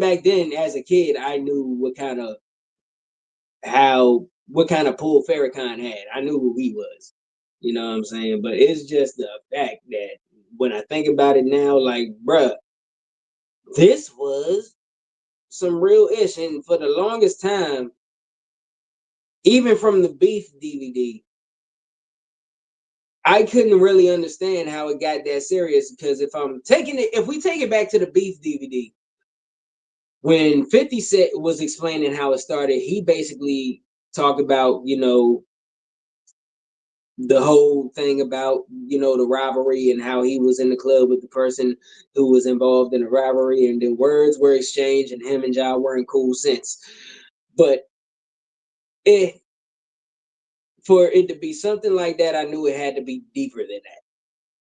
back then as a kid, I knew what kind of pull Farrakhan had. I knew who he was. You know what I'm saying? But it's just the fact that when I think about it now, like, bruh, this was some real ish. And for the longest time, even from the Beef DVD, I couldn't really understand how it got that serious. Because if we take it back to the Beef DVD, when 50 Cent was explaining how it started, he basically talked about, the whole thing about, the rivalry and how he was in the club with the person who was involved in the rivalry, and then words were exchanged, and him and Ja weren't cool since. But it for it to be something like that, I knew it had to be deeper than that.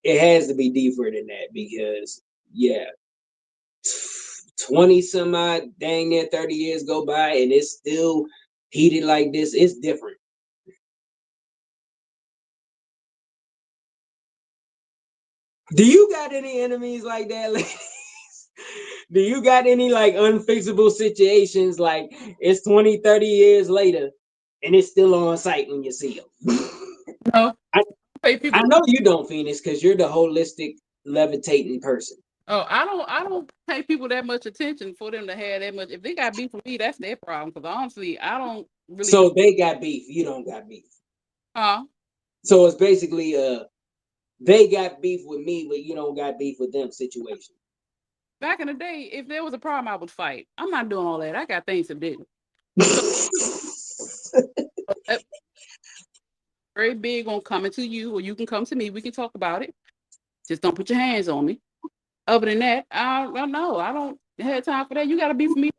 It has to be deeper than that because, yeah, 20 some odd, dang near 30 years go by, and it's still heated like this. It's different. Do you got any enemies like that, ladies? Do you got any like unfixable situations like it's 20, 30 years later and it's still on site when you see them? No, I, pay people. I know you don't, Phoenix, because you're the holistic levitating person. Oh, I don't pay people that much attention for them to have that much. If they got beef with me, that's their problem. Because honestly, I don't really know. So they got beef, you don't got beef. Huh? So it's basically they got beef with me, but you don't got beef with them situation. Back in the day, if there was a problem, I would fight. I'm not doing all that. I got things to do. Uh, very big on coming to you, or you can come to me. We can talk about it. Just don't put your hands on me. Other than that, I don't know. I don't have time for that. You got to be for me.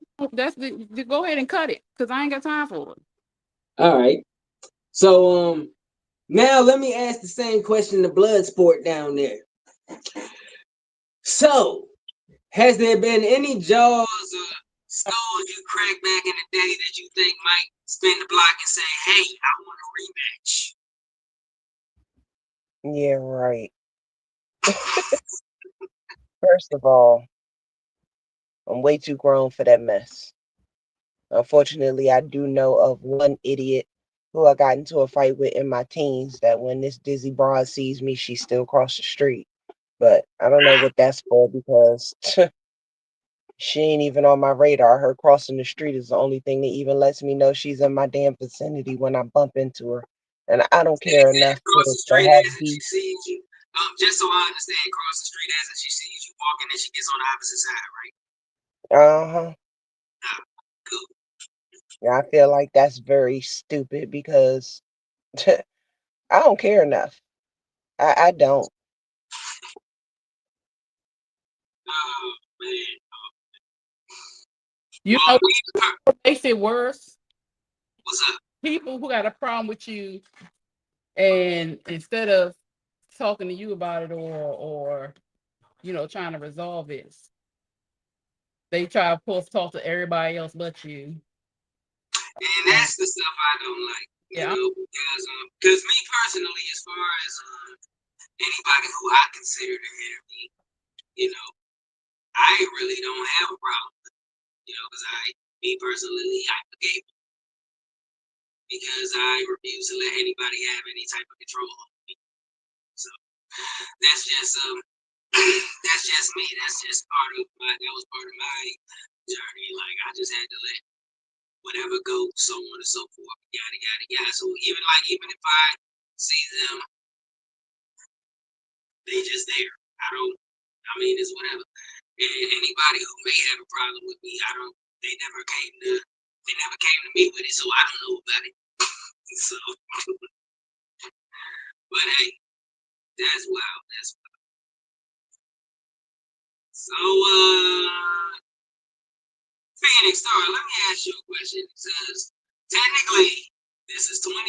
Go ahead and cut it because I ain't got time for it. All right. So now let me ask the same question to Blood Sport down there. So has there been any jaws or skulls you cracked back in the day that you think might spin the block and say, "Hey, I want a rematch"? Yeah, right. First of all, I'm way too grown for that mess. Unfortunately, I do know of one idiot who I got into a fight with in my teens that when this dizzy broad sees me, she still cross the street. But I don't know what that's for because she ain't even on my radar. Her crossing the street is the only thing that even lets me know she's in my damn vicinity when I bump into her. And I don't care enough Cross the to street have as if she beef. sees you. Just so I understand, cross the street as if she sees you walking and she gets on the opposite side, right? Uh-huh. Cool. Yeah, I feel like that's very stupid because I don't care enough. I don't. Oh man. You Well, know what makes it worse? what's up? People who got a problem with you, and instead of talking to you about it or trying to resolve it, they try to talk to everybody else but you. And that's the stuff I don't like, Yeah, because me personally, as far as anybody who I consider to enemy, I really don't have a problem, because me personally, I forgave because I refuse to let anybody have any type of control over me. So that's just that's just me. That's just that was part of my journey. Like I just had to let whatever go, so on and so forth, yada yada yada. So even if I see them, they just there. I mean, it's whatever. And anybody who may have a problem with me, they never came to me with it, so I don't know about it. So But hey, that's wild. That's wild. So, Phoenix Star, let me ask you a question. It says, technically, this is 2025,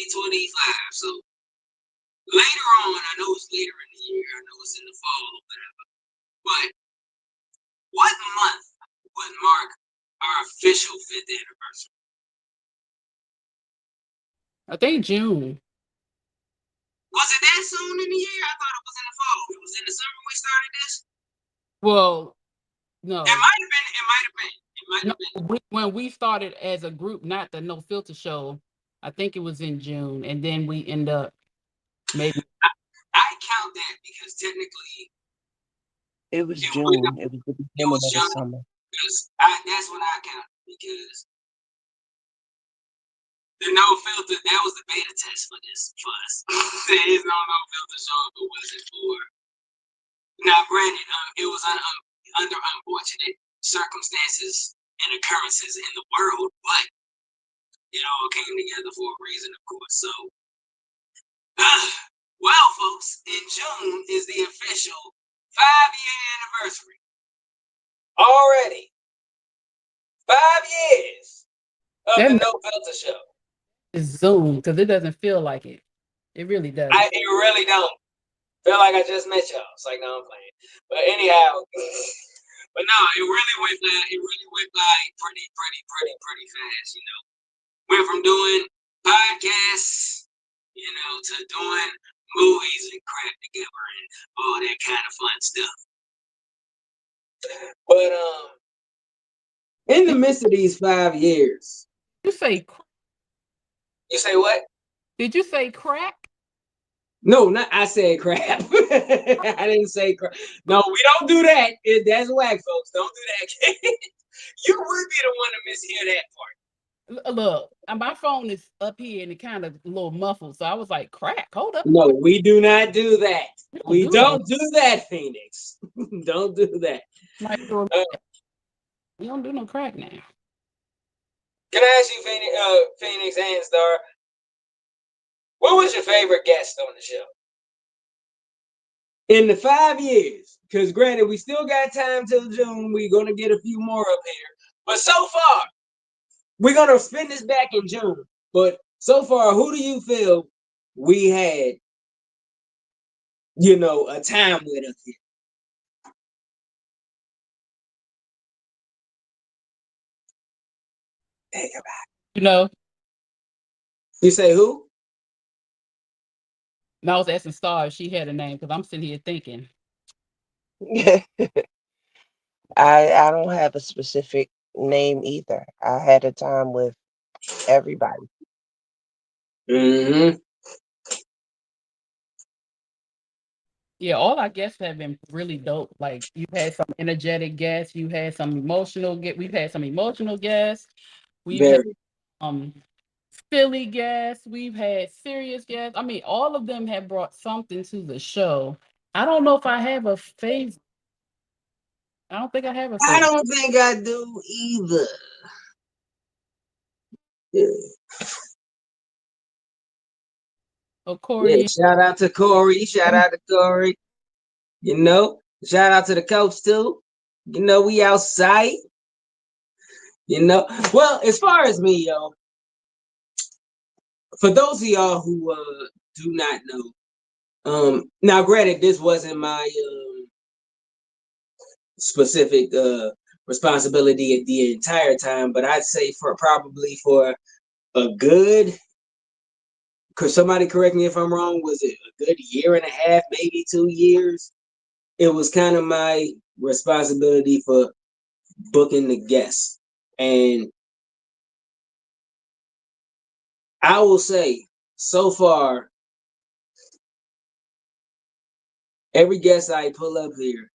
so later on, I know it's later in the year, I know it's in the fall or whatever, but what month would mark our official 5th anniversary? I think June. Was it that soon in the year? I thought it was in the fall. It was in the summer we started this? Well, no. It might have been. It might have been. It might have been. When we started as a group, not the No Filter show, I think it was in June, and then we end up maybe. I count that because technically It was June. It was the beginning of the summer. That's what I count because the No Filter, that was the beta test for this for us. There is no Filter show if it wasn't for. Now, granted, it was under unfortunate circumstances and occurrences in the world, but it all came together for a reason, of course. So, well, folks, in June is the official 5-year anniversary. Already, 5 years of the No Filter show. It's Zoom because it doesn't feel like it. It really does. It really don't. Feel like I just met y'all. It's like, no, I'm playing. But anyhow, but no, it really went by pretty fast, you know. Went from doing podcasts, you know, to doing movies and crap together and all that kind of fun stuff. But in the midst of these 5 years, you say what? Did you say crack? No, not I said crap. I didn't say crap. No, we don't do that. That's whack, folks. Don't do that. You would be the one to mishear that part. Look, my phone is up here and it kind of a little muffled. So I was like, crack, hold up. No, we do not do that. We don't do that, Phoenix. Don't do that. We don't do no crack now. Can I ask you, Phoenix and Star, what was your favorite guest on the show? In the 5 years, because granted, we still got time till June. We're going to get a few more up here. But so far, we're going to spin this back in June. But so far, who do you feel we had, you know, a time with us here? Think about it. You know? You say who? No, I was asking Star if she had a name because I'm sitting here thinking. I don't have a specific name either. I had a time with everybody. Mm-hmm. Yeah, all our guests have been really dope. Like you've had some energetic guests, you had some emotional we've had some emotional guests. We've had Philly guests, we've had serious guests. I mean, all of them have brought something to the show. I don't know if I have a favorite. I don't think I have a favorite. I don't think I do either. Yeah. Oh, Corey. Yeah, shout out to Corey. Shout out to Corey. You know, shout out to the coach too. You know, we outside. You know, well, as far as me, yo, for those of y'all who do not know, now granted, this wasn't my specific responsibility at the entire time, but I'd say for probably for a good, could somebody correct me if I'm wrong, was it a good year and a half, maybe 2 years? It was kind of my responsibility for booking the guests. And I will say, so far, every guest I pull up here,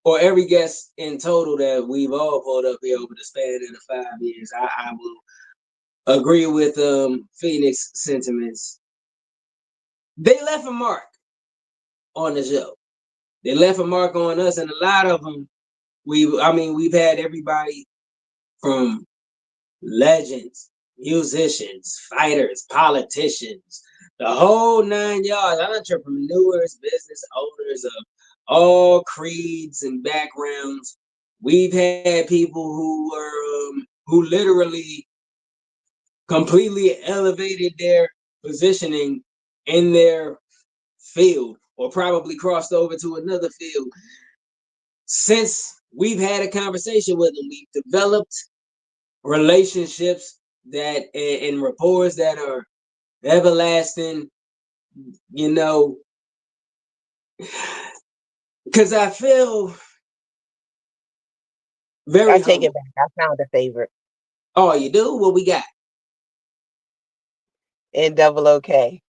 or every guest in total that we've all pulled up here over the span of the 5 years, I will agree with Phoenix sentiments. They left a mark on the show. They left a mark on us, and a lot of them, we've had everybody from legends, musicians, fighters, politicians, the whole 9 yards. Entrepreneurs, business owners of all creeds and backgrounds. We've had people who were who literally completely elevated their positioning in their field, or probably crossed over to another field. Since we've had a conversation with them, we've developed relationships that and rapport that are everlasting, you know, because I feel I very take it humble. back. I found a favorite Oh, you do? What we got? in Double OK.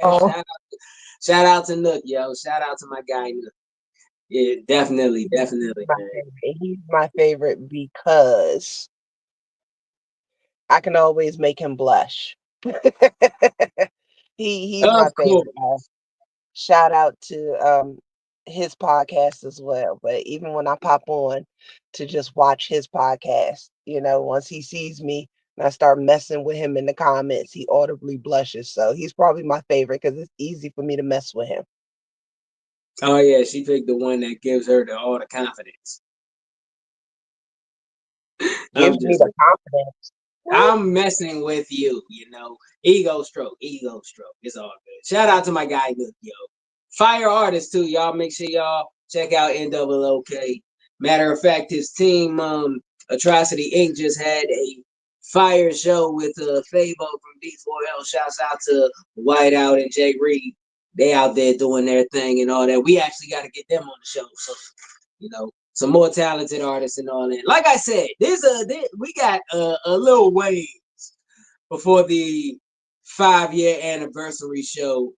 Oh, Shout out to Nook, yo. Shout out to my guy Nook. Yeah, definitely, definitely, My man. favorite. He's my favorite because I can always make him blush. He's my Of favorite. course. Shout out to his podcast as well. But even when I pop on to just watch his podcast, once he sees me and I start messing with him in the comments, he audibly blushes. So he's probably my favorite because it's easy for me to mess with him. Oh yeah, she picked the one that gives her all the confidence. I'm Gives me just the confidence. Woo. I'm messing with you, Ego stroke, ego stroke. It's all good. Shout out to my guy Nook, yo. Fire artist too, y'all. Make sure y'all check out NOOK. Matter of fact, his team, Atrocity Inc. just had a fire show with Fabo from D4L. Shouts out to Whiteout and Jay Reed. They out there doing their thing and all that. We actually got to get them on the show. So, some more talented artists and all that. Like I said, we got a little ways before the 5-year anniversary show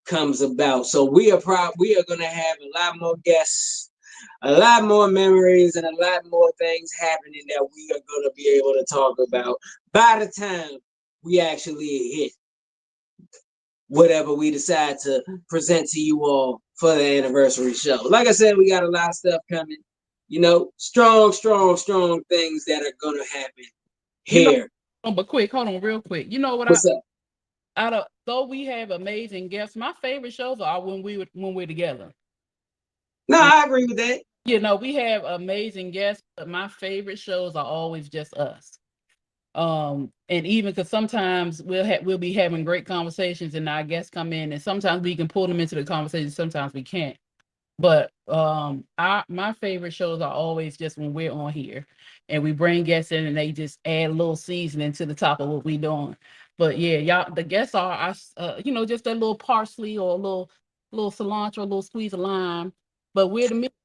comes about. So we are gonna have a lot more guests, a lot more memories, and a lot more things happening that we are gonna be able to talk about by the time we actually hit whatever we decide to present to you all for the anniversary show. Like I said, we got a lot of stuff coming. Strong things that are gonna happen you know, here. but quick, hold on, real quick. You know what? What's up? Though we have amazing guests, my favorite shows are when we're together. No, I agree with that. We have amazing guests, but my favorite shows are always just us. And even because sometimes we'll be having great conversations and our guests come in, and sometimes we can pull them into the conversation, sometimes we can't. But my favorite shows are always just when we're on here and we bring guests in and they just add a little seasoning to the top of what we're doing. But yeah, y'all, the guests are us, just a little parsley or a little cilantro, a little squeeze of lime. But we're the middle,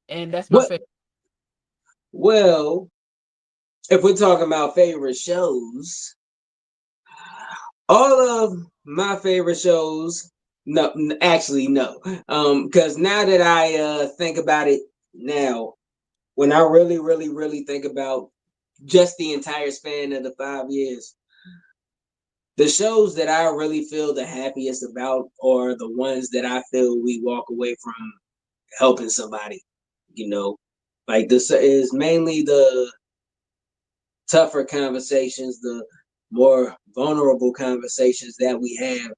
and that's my What? favorite. Well, if we're talking about favorite shows, all of my favorite shows, no, actually no, because now that I think about it now, when I really, really, really think about just the entire span of the 5 years, the shows that I really feel the happiest about are the ones that I feel we walk away from helping somebody. Like this is mainly the tougher conversations, the more vulnerable conversations that we have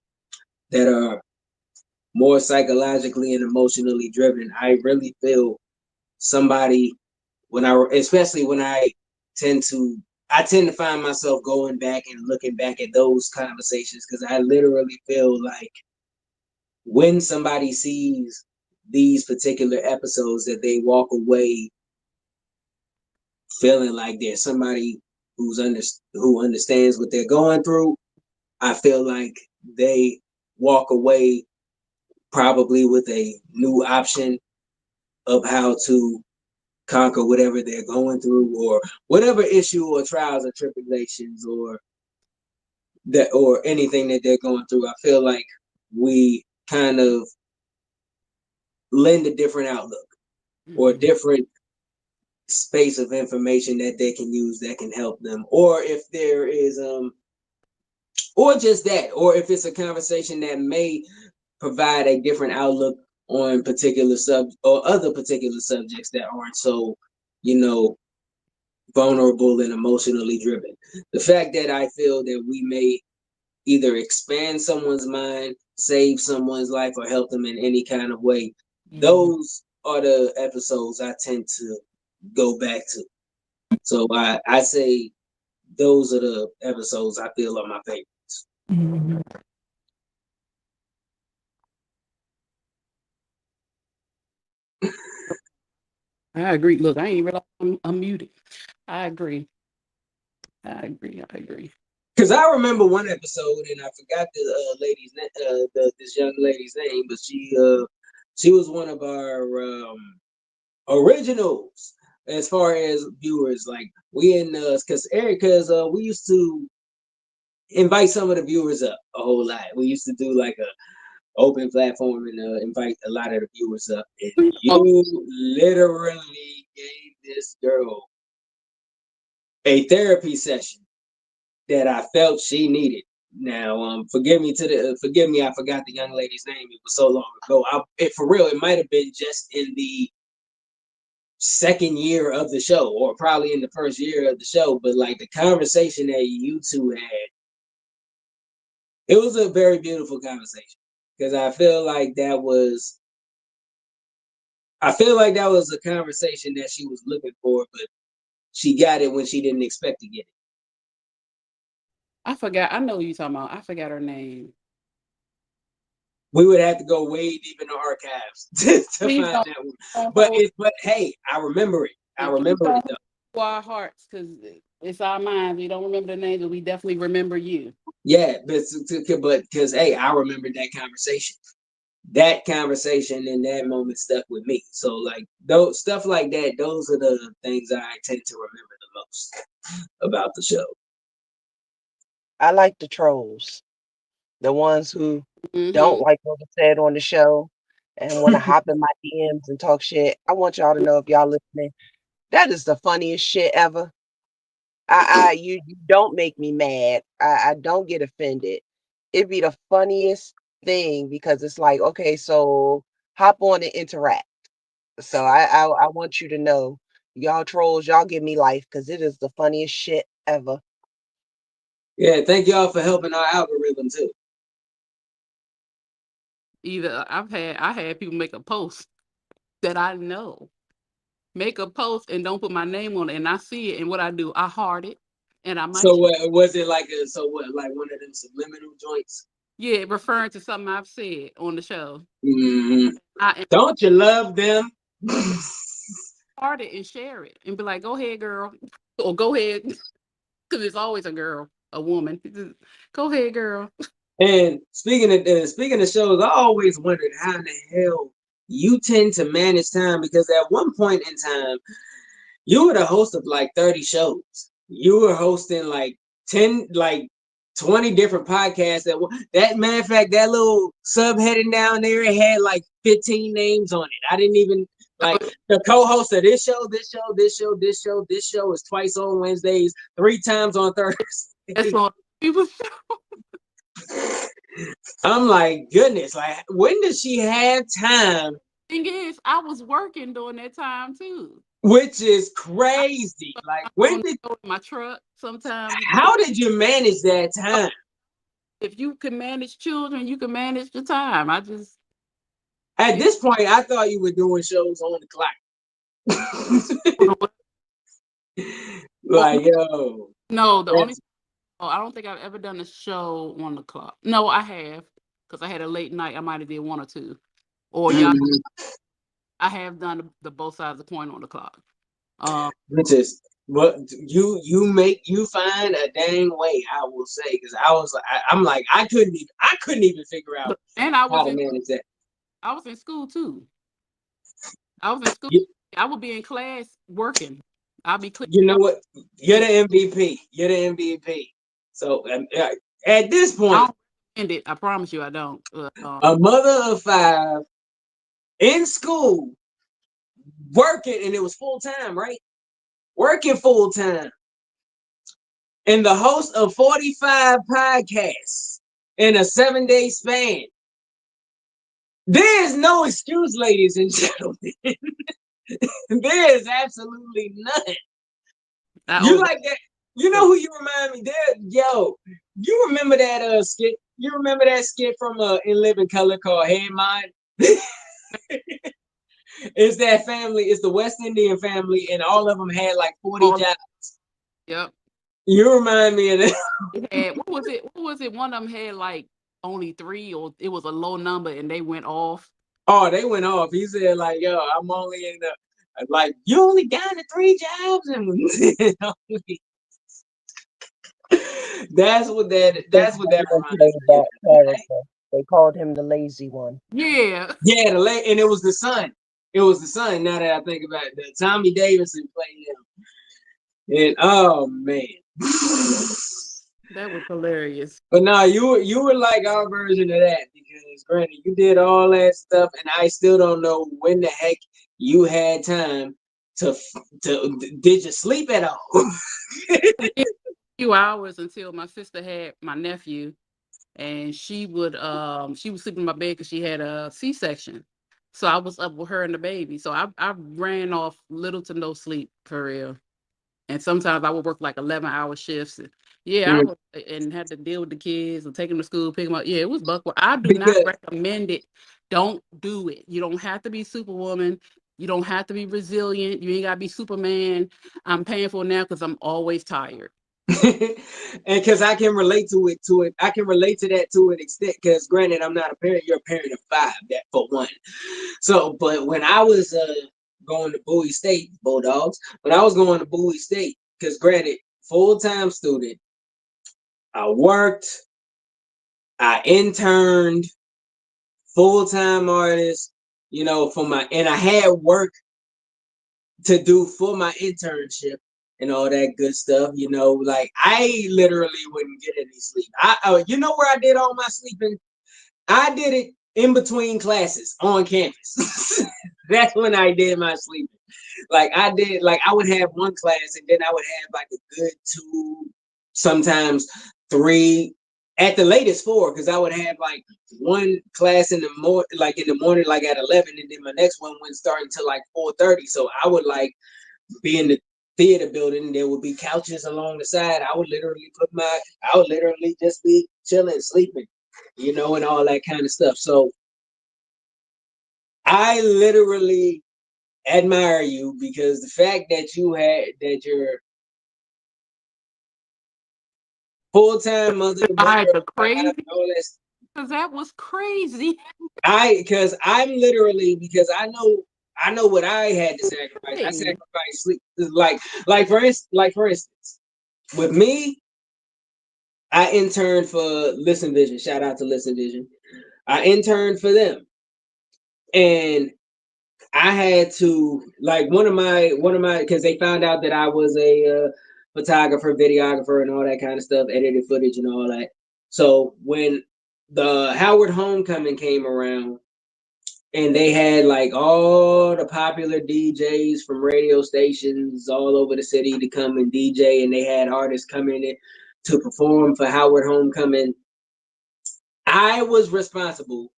that are more psychologically and emotionally driven. I really feel somebody especially when I tend to find myself going back and looking back at those conversations because I literally feel like when somebody sees these particular episodes that they walk away feeling like there's somebody who understands what they're going through. I feel like they walk away probably with a new option of how to conquer whatever they're going through or whatever issue or trials or tribulations or anything that they're going through. I feel like we kind of lend a different outlook or a different space of information that they can use that can help them. Or if there is or just that, or if it's a conversation that may provide a different outlook on particular or other particular subjects that aren't so, you know, vulnerable and emotionally driven. The fact that I feel that we may either expand someone's mind, save someone's life, or help them in any kind of way. Those are the episodes I tend to go back to. So I say those are the episodes I feel are my favorites. Mhm. I agree. Look, I ain't realize I'm muted. I agree. I agree. I agree. Because I remember one episode, and I forgot the lady's this young lady's name, but she was one of our originals as far as viewers. Like we in because we used to invite some of the viewers up a whole lot. We used to do like a open platform and invite a lot of the viewers up. And you literally gave this girl a therapy session that I felt she needed. Now, forgive me, I forgot the young lady's name. It was so long ago. For real, it might have been just in the second year of the show, or probably in the first year of the show. But like the conversation that you two had, it was a very beautiful conversation because I feel like that was a conversation that she was looking for, but she got it when she didn't expect to get it. I forgot. I know who you're talking about. I forgot her name. We would have to go way deep in the archives to Please find don't, that one. don't But hold, hey, I remember it. I and please remember it don't though. hold our hearts because it's our minds. We don't remember the names, but we definitely remember you. Yeah, but because hey, I remember that conversation. That conversation and that moment stuck with me. So like those stuff like that, those are the things I tend to remember the most about the show. I like the trolls, the ones who don't Mm-hmm. like what was said on the show and want to hop in my DMs and talk shit. I want y'all to know if y'all listening, that is the funniest shit ever. You don't make me mad. I don't get offended. It'd be the funniest thing because it's like, okay, so hop on and interact. So I want you to know, y'all trolls, y'all give me life because it is the funniest shit ever. Yeah, thank y'all for helping our algorithm too. Either I had people make a post that I know, make a post and don't put my name on it, and I see it, and what I do, I heart it, and I might, So was it like like one of them subliminal joints? yeah, referring to something I've said on the show. Mm-hmm. I Don't you love them? heart it and share it and be like, go ahead, girl, or go ahead, because it's always a girl, a woman. Go ahead, girl. And speaking of shows, I always wondered how in the hell you tend to manage time because at one point in time you were the host of like 30 shows. You were hosting like 10, like 20 different podcasts. That matter of fact, that little subheading down there it had like 15 names on it. I didn't even like the co-host of this show, this show, this show, this show. This show is twice on Wednesdays, 3 times on Thursdays. That's all people. I'm like, goodness, like when does she have time? Thing is, I was working during that time too. Which is crazy. Like On my truck, sometimes how did you manage that time? if you can manage children, you can manage the time. I just At this point, I thought you were doing shows on the clock. Like, yo. no, the only I don't think I've ever done a show on the clock. No, I have because I had a late night. I might have did one or two, or y'all. I have done the both sides of the coin on the clock. Which is what you find a dang way, I will say, because I was like, I'm like, I couldn't even figure out and I how was to manage that. I was in school too. I was in school. You, I would be in class working. I'll be clicking. you know what? You're the MVP. You're the MVP. So at this I point, don't end it. I promise you, I don't. a mother of 5 in school working, and it was full time, right? Working full time, and the host of 45 podcasts in a 7-day span. There is no excuse, ladies and gentlemen. There is absolutely none. You like that? You know who you remind me? There, yo. You remember that skit? You remember that skit from In Living Color called Head Mind? It's that family. It's the West Indian family, and all of them had like 40 All, jobs. yep. You remind me of that. It had, what was it? What was it? One of them had like only three, or it was a low number, and they went off. Oh, they went off. He said like, "Yo, I'm only in the like you only down to 3 jobs," and that's what that. They That's what that played reminds me that of. character. They called him the lazy one. Yeah. Yeah, the late, and it was the son. It was the son. Now that I think about it, the Tommy Davidson played him, and oh man. That was hilarious. But no, you were like our version of that because granted you did all that stuff, and I still don't know when the heck you had time to did you sleep at all? A few hours until my sister had my nephew, and she was sleeping in my bed because she had a C-section. So I was up with her and the baby. So I ran off little to no sleep for real. And sometimes I would work like 11-hour shifts. And yeah, I Mm. was and had to deal with the kids and take them to school, pick them up. Yeah, it was buck. I do not Because recommend it. Don't do it. You don't have to be Superwoman. You don't have to be resilient. You ain't gotta be Superman. I'm paying for it now because I'm always tired. and because I can relate to it, I can relate to that to an extent. Because granted, I'm not a parent. You're a parent of 5. That for one. So, but when I was going to Bowie State Bulldogs, when I was going to Bowie State, because granted, full-time student, I worked, I interned, full-time artist, for my, and I had work to do for my internship and all that good stuff. Like I literally wouldn't get any sleep. You know where I did all my sleeping? I did it in between classes on campus. That's when I did my sleeping. Like I would have one class and then I would have like a good 2, sometimes 3, at the latest 4, because I would have like one class in the morning, like at 11, and then my next one wouldn't start until like 4:30. So I would like be in the theater building. There would be couches along the side. I would literally just be chilling, sleeping, and all that kind of stuff. So I literally admire you because the fact that you're full-time mother, I had the of 5, crazy all that. because that was crazy. Because I'm literally, because I know what I had to sacrifice. I Hey, sacrificed sleep. Like for instance, with me, I interned for Listen Vision. Shout out to Listen Vision. I interned for them, and I had to, like, one of my because they found out that I was a photographer, videographer, and all that kind of stuff, edited footage and all that. So when the Howard Homecoming came around, and they had like all the popular DJs from radio stations all over the city to come and DJ, and they had artists coming in to perform for Howard Homecoming. I was responsible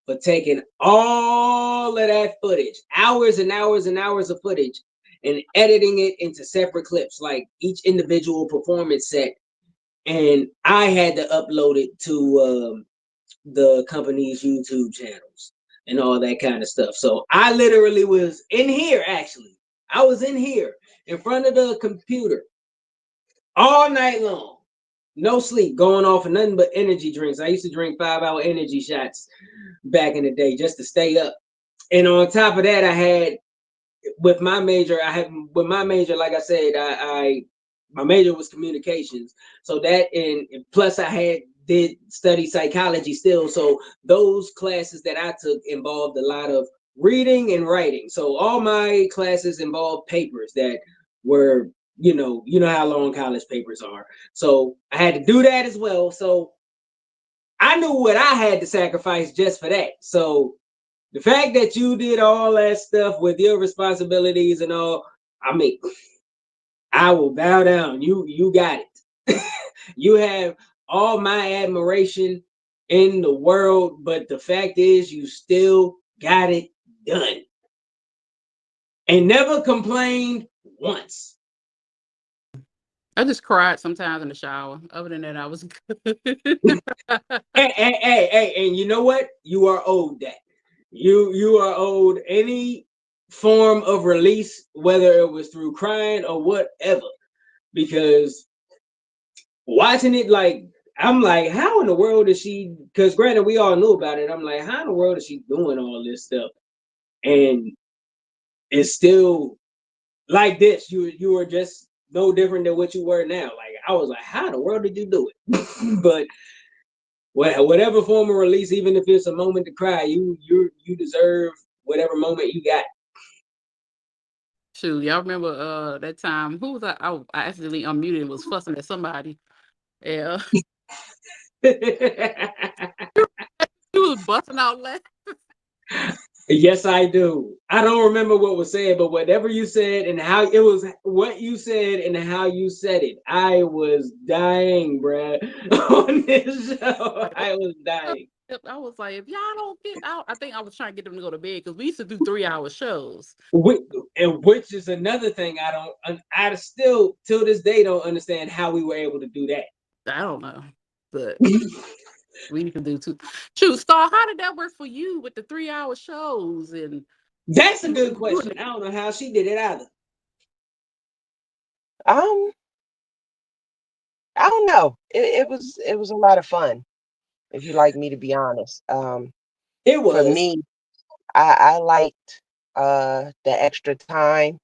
for taking all of that footage, hours and hours and hours of footage, and editing it into separate clips, like each individual performance set. And I had to upload it to the company's YouTube channels and all that kind of stuff. So I literally was in here, actually. I was in here in front of the computer all night long. No sleep, going off of nothing but energy drinks. I used to drink 5-hour energy shots back in the day just to stay up. And on top of that, I had with my major, like I said, I my major was communications. So that, and plus I did study psychology still. So those classes that I took involved a lot of reading and writing. So all my classes involved papers that were, you know how long college papers are. So I had to do that as well. So I knew what I had to sacrifice just for that. So the fact that you did all that stuff with your responsibilities and all, I mean, I will bow down. You got it. You have all my admiration in the world, but the fact is you still got it done. And never complained once. I just cried sometimes in the shower. Other than that, I was good. And you know what? You are owed that. You are owed any form of release, whether it was through crying or whatever. Because watching it, like I'm like, how in the world is she? Because granted, we all knew about it. I'm like, how in the world is she doing all this stuff? And it's still like this. You were just no different than what you were now. Like I was like, how in the world did you do it? But whatever form of release, even if it's a moment to cry, you deserve whatever moment you got. Shoot, y'all remember that time? Who was I accidentally unmuted and was fussing at somebody. Yeah, he was busting out laughing. Yes, I do. I don't remember what was said, but whatever you said and how it was, what you said and how you said it, I was dying, bruh. On this show, Like, I was dying. I was like, if y'all don't get out, I think I was trying to get them to go to bed because we used to do 3 hour shows. Which, and which is another thing I still till this day don't understand how we were able to do that. I don't know, but we used to do two. Shoot, Star, how did that work for you with the 3 hour shows and That's a you good doing question. it? I don't know how she did it either. Um, I don't know. It was a lot of fun, if you like me to be honest. It For was. me, I liked the extra time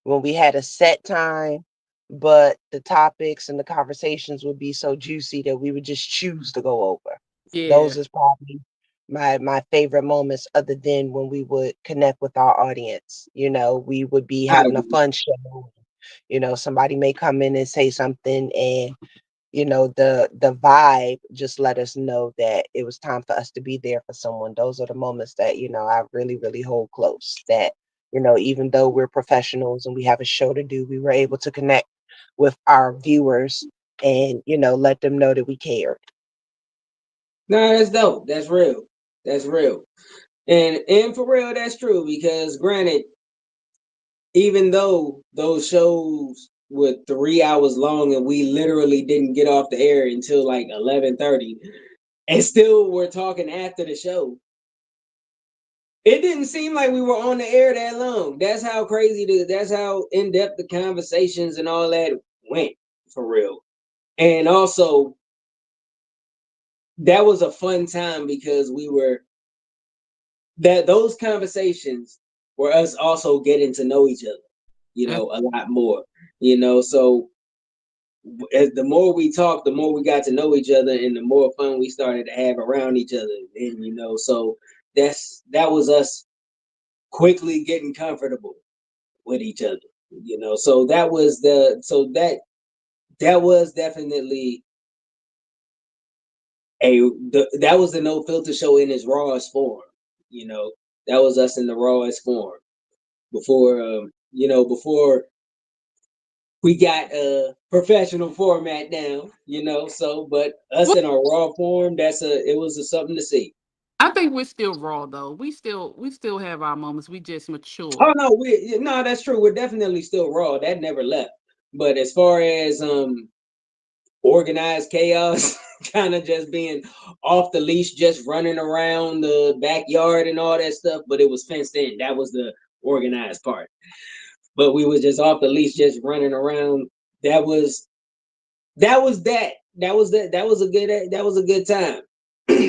when we had a set time, but the topics and the conversations would be so juicy that we would just choose to go over. Yeah, Those is probably my favorite moments, other than when we would connect with our audience. You know, we would be I having a agree. fun show. You know, somebody may come in and say something, and you know, the vibe just let us know that it was time for us to be there for someone. Those are the moments that, you know, I really, really hold close. That, you know, even though we're professionals and we have a show to do, we were able to connect with our viewers and, you know, let them know that we cared. No, that's dope. That's real. That's real. And for real, that's true because granted, even though those shows were 3 hours long and we literally didn't get off the air until like 11:30, and still we're talking after the show. It didn't seem like we were on the air that long. That's how crazy that's how in depth the conversations and all that went for real. And also that was a fun time because we were that those conversations were us also getting to know each other, that's a lot more, so as the more we talked, the more we got to know each other and the more fun we started to have around each other. And so that was us quickly getting comfortable with each other. So that was definitely that was the No Filter show in its rawest form. You know, that was us in the rawest form before we got a professional format down. So but us what in our raw form, it was something to see. I think we're still raw though. We still have our moments. We just Oh mature. no, no, that's true. We're definitely still raw. That never left. But as far as organized chaos, kind of just being off the leash, just running around the backyard and all that stuff, but it was fenced in. That was the organized part. But we was just off the leash, just running around. That was that was that. That was that. That was a good time.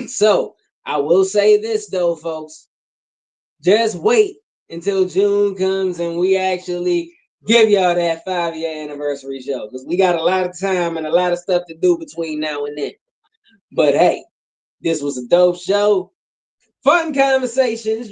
So I will say this though, folks. Just wait until June comes and we actually give y'all that 5-year anniversary show because we got a lot of time and a lot of stuff to do between now and then. But hey, this was a dope show. Fun conversations,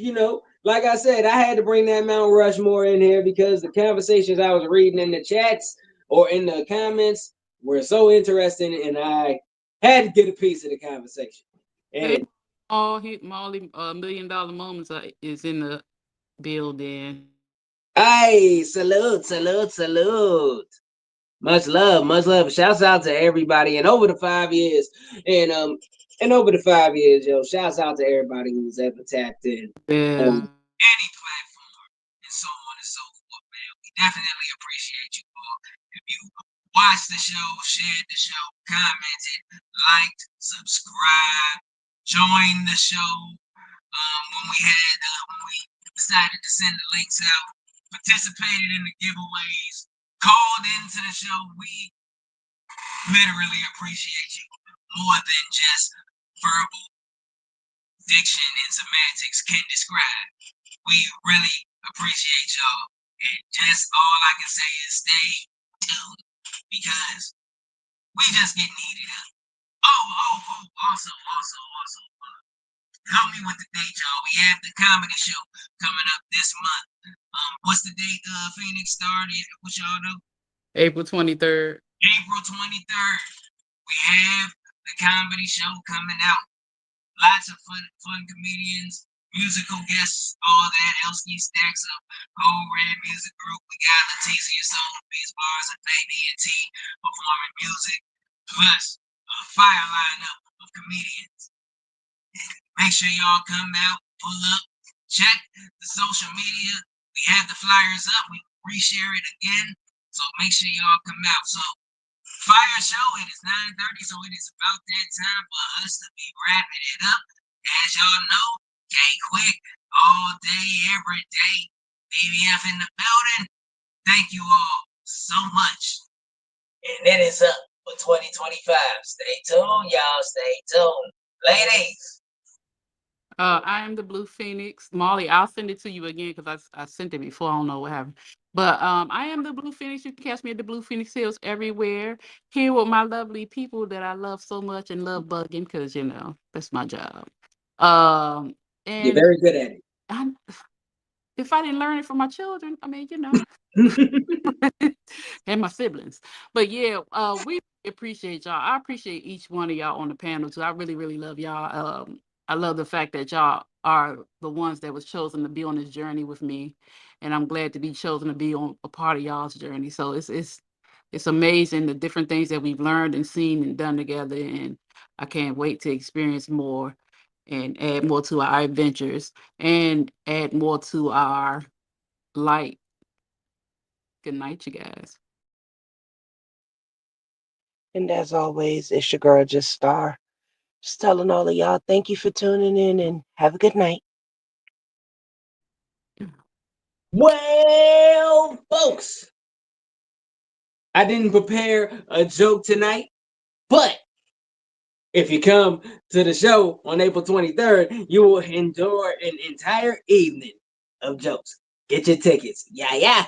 Like I said, I had to bring that Mount Rushmore in here because the conversations I was reading in the chats or in the comments were so interesting, and I had to get a piece of the conversation. Hey, And all hit Molly $1 million moments is in the building. hey, salute, salute, salute. Much love, much love. Shouts out to everybody. And over the 5 years, shouts out to everybody who's ever tapped in on Yeah. any platform and so on and so forth, man. We definitely appreciate you all. If you watched the show, shared the show, commented, liked, subscribed, joined the show. When we decided to send the links out, participated in the giveaways, called into the show. We literally appreciate you more than just verbal diction and semantics can describe. We really appreciate y'all. And just all I can say is stay tuned because we just get needed up. Also, help me with the date, y'all. We have the comedy show coming up this month. What's the date Phoenix started? What y'all know? April 23rd. April 23rd. We have the comedy show coming out. Lots of fun comedians, musical guests, all that. Elsky Stacks Up, Whole Red Music Group. We got Leticia Soul, Beats Bars, and Baby and T performing music, plus a fire lineup of comedians. Make sure y'all come out, pull up, check the social media. We have the flyers up. We reshare it again. So make sure y'all come out. So fire show, it is 9:30, so it is about that time for us to be wrapping it up. As y'all know, K-Quick, all day, every day. BBF in the building. Thank you all so much. And it is up for 2025. Stay tuned, y'all. Stay tuned. Ladies. I am the Blue Phoenix. Molly, I'll send it to you again because I sent it before. I don't know what happened. But I am the Blue Phoenix. You can catch me at the Blue Phoenix Hills everywhere. Here with my lovely people that I love so much and love bugging because, that's my job. You're And very good at I, if I didn't learn it from my children, I mean, it. and my siblings. But yeah, we appreciate y'all. I appreciate each one of y'all on the panel too. I really, really love y'all. I love the fact that y'all are the ones that was chosen to be on this journey with me, and I'm glad to be chosen to be on a part of y'all's journey. So it's amazing the different things that we've learned and seen and done together, and I can't wait to experience more and add more to our adventures and add more to our light. Good night, you guys. And as always, it's your girl, Just Star. Just telling all of y'all, thank you for tuning in and have a good night. Well, folks, I didn't prepare a joke tonight, but if you come to the show on April 23rd, you will enjoy an entire evening of jokes. Get your tickets. Yeah, yeah.